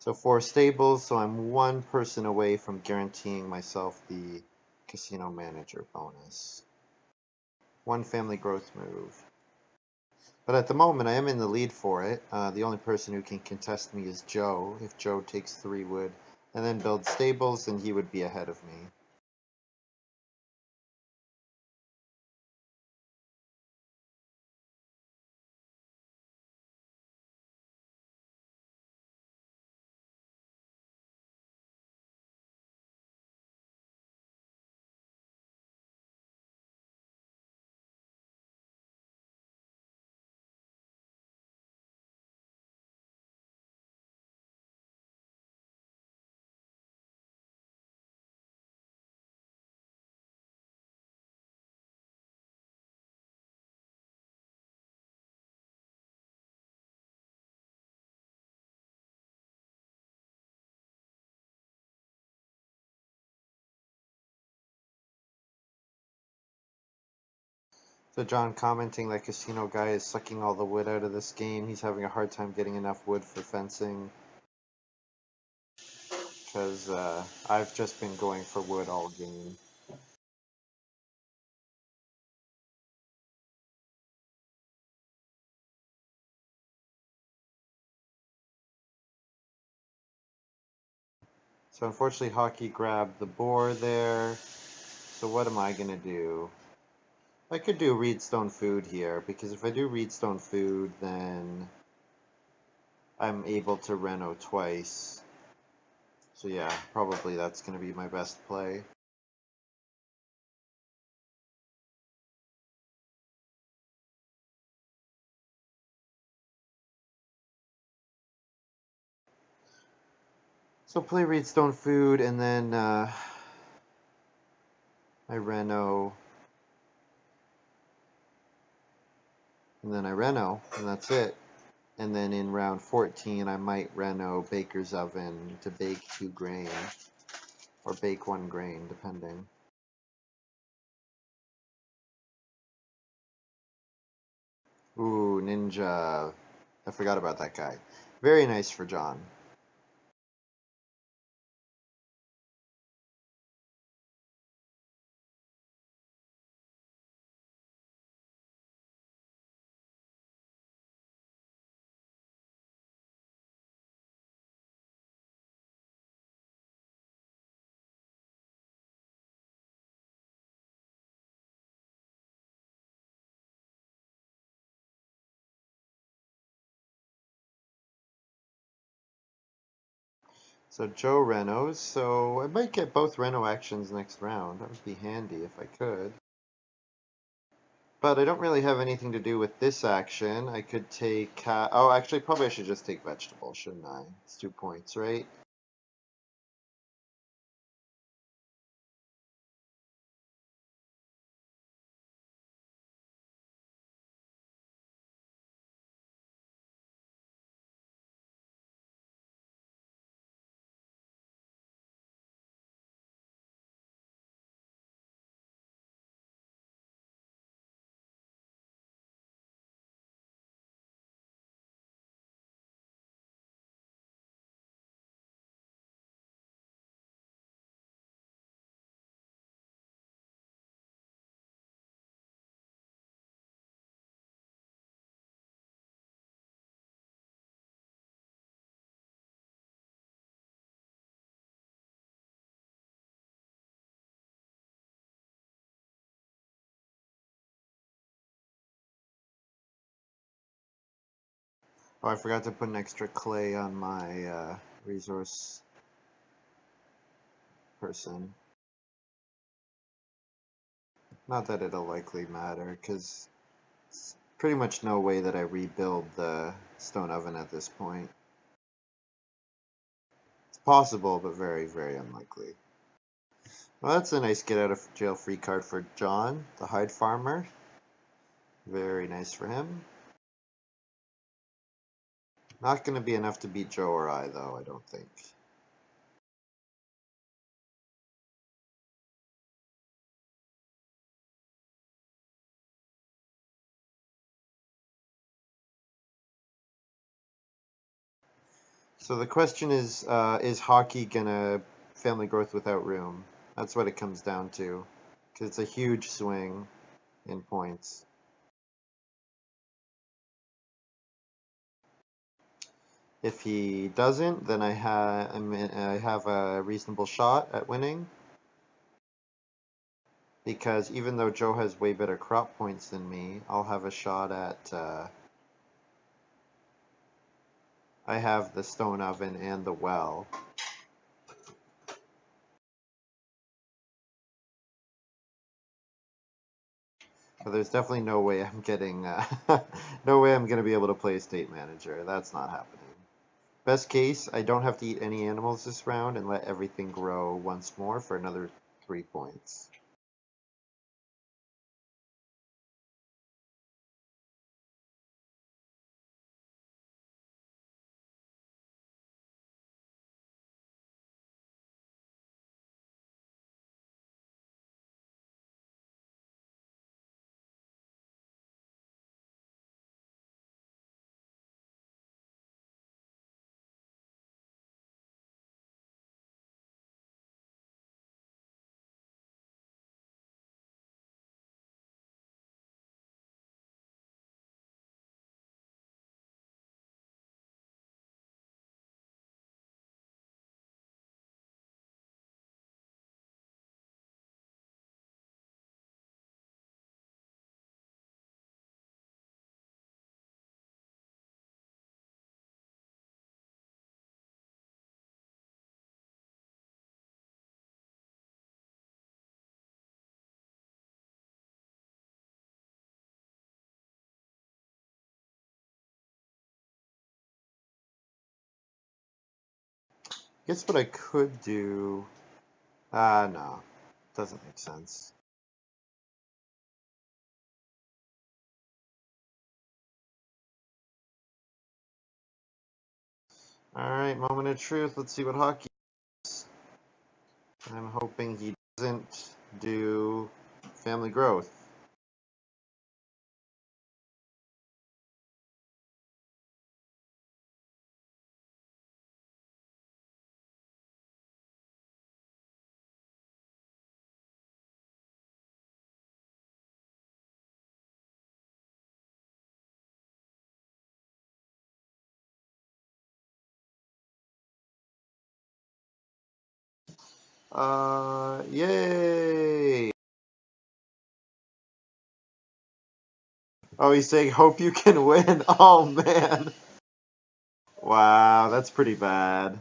S1: So 4 stables, so I'm 1 person away from guaranteeing myself the casino manager bonus. 1 family growth move. But at the moment, I am in the lead for it. The only person who can contest me is Joe. If Joe takes 3 wood and then builds stables, then he would be ahead of me. So John commenting that casino guy is sucking all the wood out of this game. He's having a hard time getting enough wood for fencing. Because I've just been going for wood all game. So unfortunately Hockey grabbed the boar there. So what am I going to do? I could do Reedstone Food here, because if I do Reedstone Food, then I'm able to reno twice. So yeah, probably that's going to be my best play. So play Reedstone Food, and then I reno, and then I reno, and that's it. And then in round 14, I might reno Baker's Oven to bake 2 grain, or bake 1 grain, depending. Ooh, Ninja. I forgot about that guy. Very nice for John. So Joe renos, so I might get both reno actions next round. That would be handy if I could. But I don't really have anything to do with this action. I could take... oh, actually, probably I should just take vegetable, shouldn't I? It's 2 points, right? Oh, I forgot to put an extra clay on my resource person. Not that it'll likely matter, because it's pretty much no way that I rebuild the stone oven at this point. It's possible, but very, very unlikely. Well, that's a nice get out of jail free card for John, the hide farmer. Very nice for him. Not going to be enough to beat Joe or I, though, I don't think. So the question is hockey going to family growth without room? That's what it comes down to, because it's a huge swing in points. If he doesn't, then I have a reasonable shot at winning. Because even though Joe has way better crop points than me, I'll have a shot at. I have the stone oven and the well. But there's definitely no way I'm getting. No way I'm going to be able to play state manager. That's not happening. Best case, I don't have to eat any animals this round and let everything grow once more for another 3 points. Guess what I could do. No. Doesn't make sense. Alright, moment of truth. Let's see what hockey is. I'm hoping he doesn't do family growth. Yay! Oh, he's saying, hope you can win. Oh, man. Wow, that's pretty bad.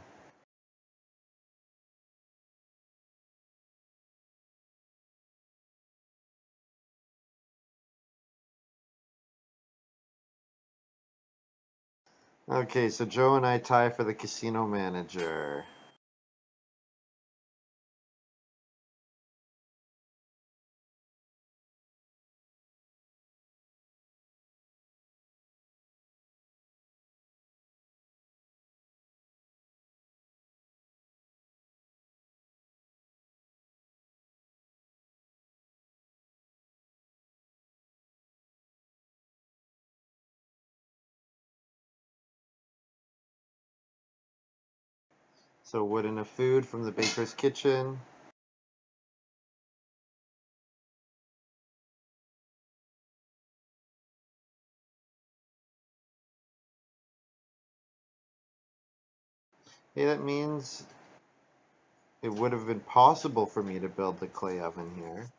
S1: Okay, so Joe and I tie for the casino manager. So wood and a food from the baker's kitchen. Hey, that means it would have been possible for me to build the clay oven here.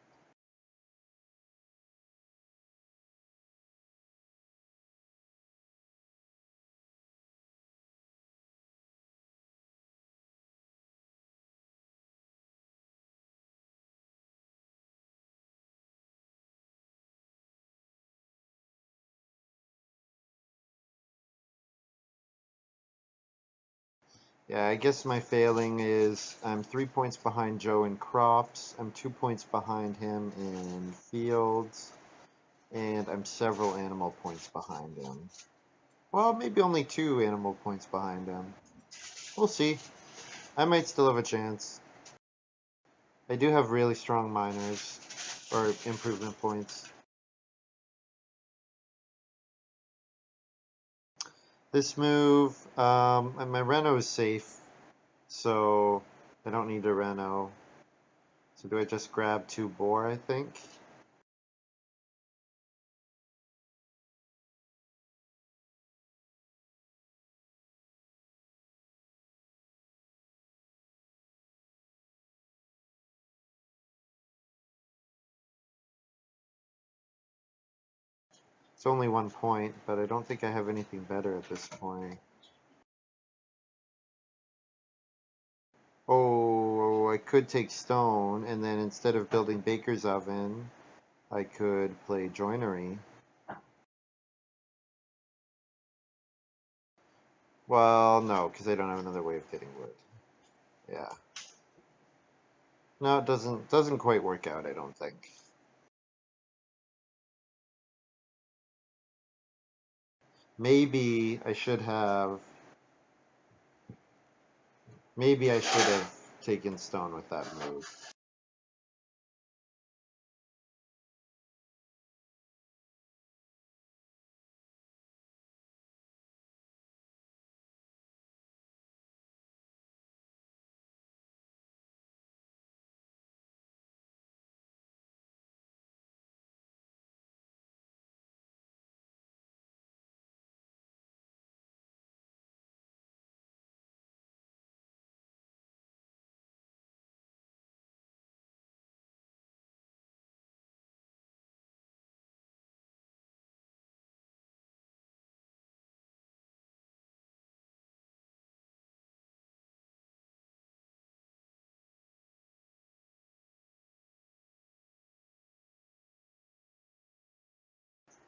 S1: Yeah, I guess my failing is I'm 3 points behind Joe in crops, I'm 2 points behind him in fields, and I'm several animal points behind him. Well, maybe only 2 animal points behind him. We'll see. I might still have a chance. I do have really strong miners, or improvement points. This move, my Reno is safe, so I don't need a Reno. So do I just grab 2 boar, I think? It's only 1 point, but I don't think I have anything better at this point. Oh, I could take stone, and then instead of building baker's oven, I could play joinery. Well, no, because I don't have another way of getting wood. Yeah. No, it doesn't quite work out, I don't think. Maybe I should have taken stone with that move.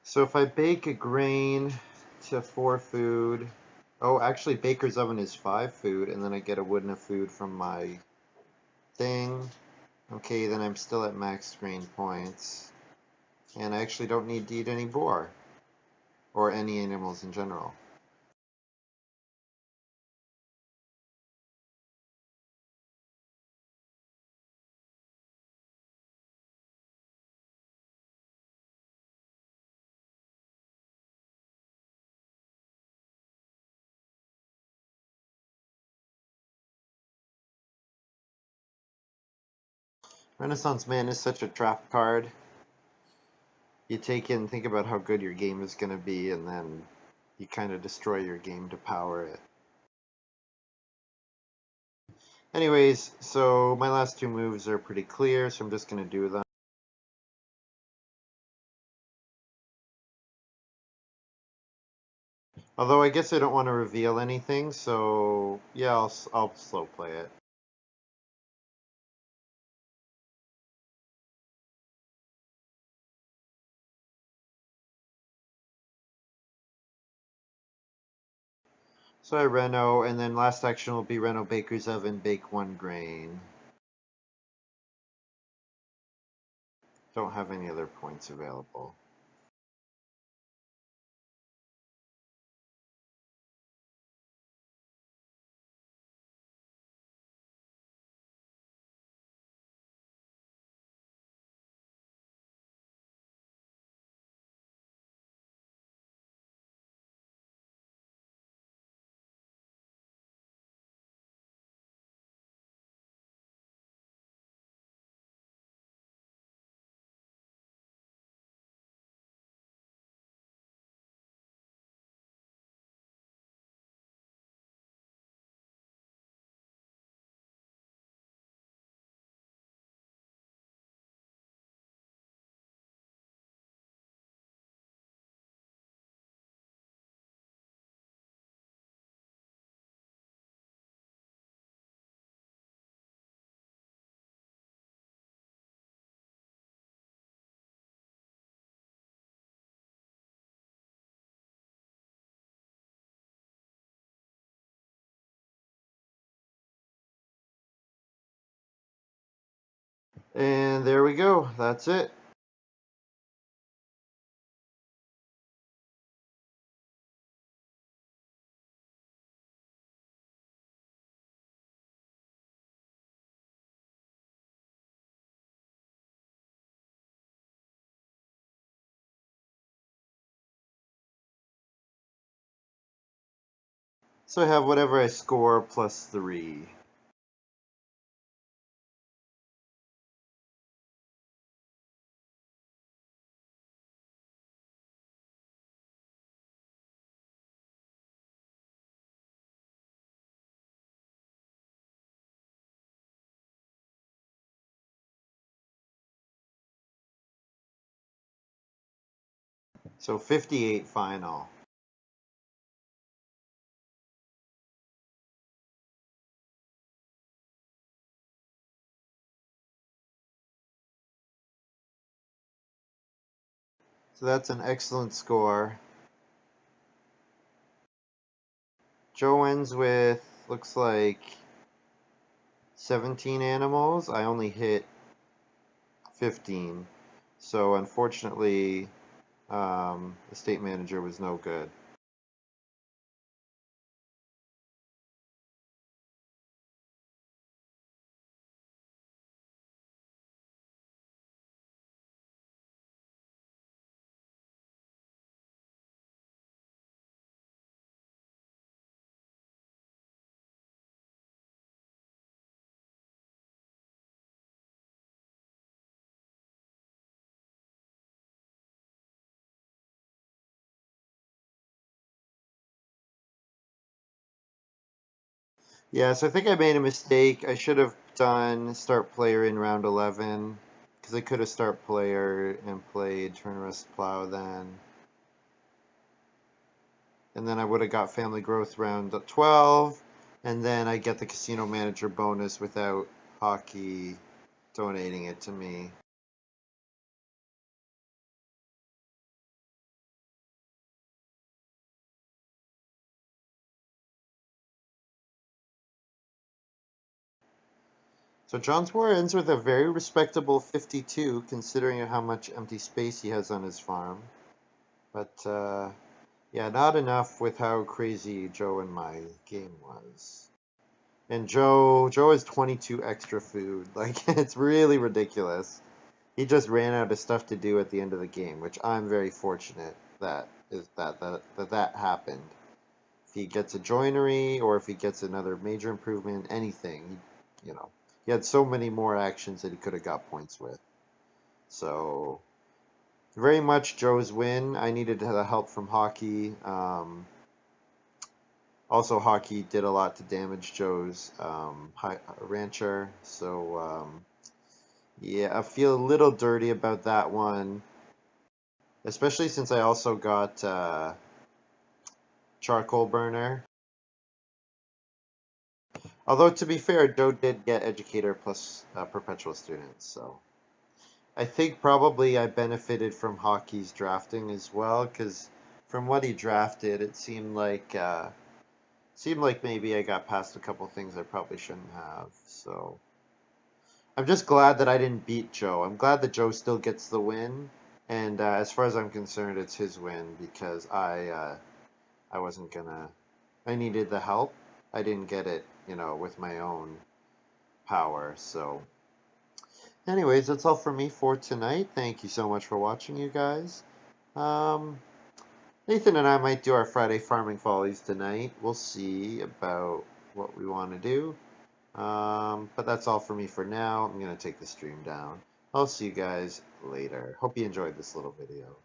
S1: So if I bake a grain to 4 food, oh, actually baker's oven is 5 food, and then I get a wood and a food from my thing. Okay, then I'm still at max grain points, and I actually don't need to eat any boar, or any animals in general. Renaissance Man is such a trap card. You take in, think about how good your game is going to be, and then you kind of destroy your game to power it. Anyways, so my last 2 moves are pretty clear, so I'm just going to do them. Although I guess I don't want to reveal anything, so yeah, I'll slow play it. So I Reno, and then last action will be Reno Baker's Oven, bake 1 grain. Don't have any other points available. And there we go. That's it. So I have whatever I score plus 3. So 58 final. So that's an excellent score. Joe ends with, looks like, 17 animals. I only hit 15. So unfortunately, the state manager was no good. Yeah, so I think I made a mistake. I should have done start player in round 11 because I could have start player and played turn rest plow then. And then I would have got family growth round 12, and then I get the casino manager bonus without hockey donating it to me. So John's War ends with a very respectable 52, considering how much empty space he has on his farm. But yeah, not enough with how crazy Joe and my game was. And Joe has 22 extra food. Like it's really ridiculous. He just ran out of stuff to do at the end of the game, which I'm very fortunate that happened. If he gets a joinery or if he gets another major improvement, anything, he had so many more actions that he could have got points with. So very much Joe's win. I needed the help from hockey. Also, hockey did a lot to damage Joe's rancher. So yeah, I feel a little dirty about that one, especially since I also got charcoal burner. Although to be fair, Joe did get educator plus perpetual students, so I think probably I benefited from hockey's drafting as well, because from what he drafted, it seemed like maybe I got past a couple things I probably shouldn't have. So I'm just glad that I didn't beat Joe. I'm glad that Joe still gets the win, and as far as I'm concerned, it's his win because I wasn't gonna. I needed the help. I didn't get it, with my own power. So, anyways, that's all for me for tonight. Thank you so much for watching, you guys. Um, Nathan and I might do our Friday farming follies tonight. We'll see about what we want to do. But that's all for me for now. I'm gonna take the stream down. I'll see you guys later. Hope you enjoyed this little video.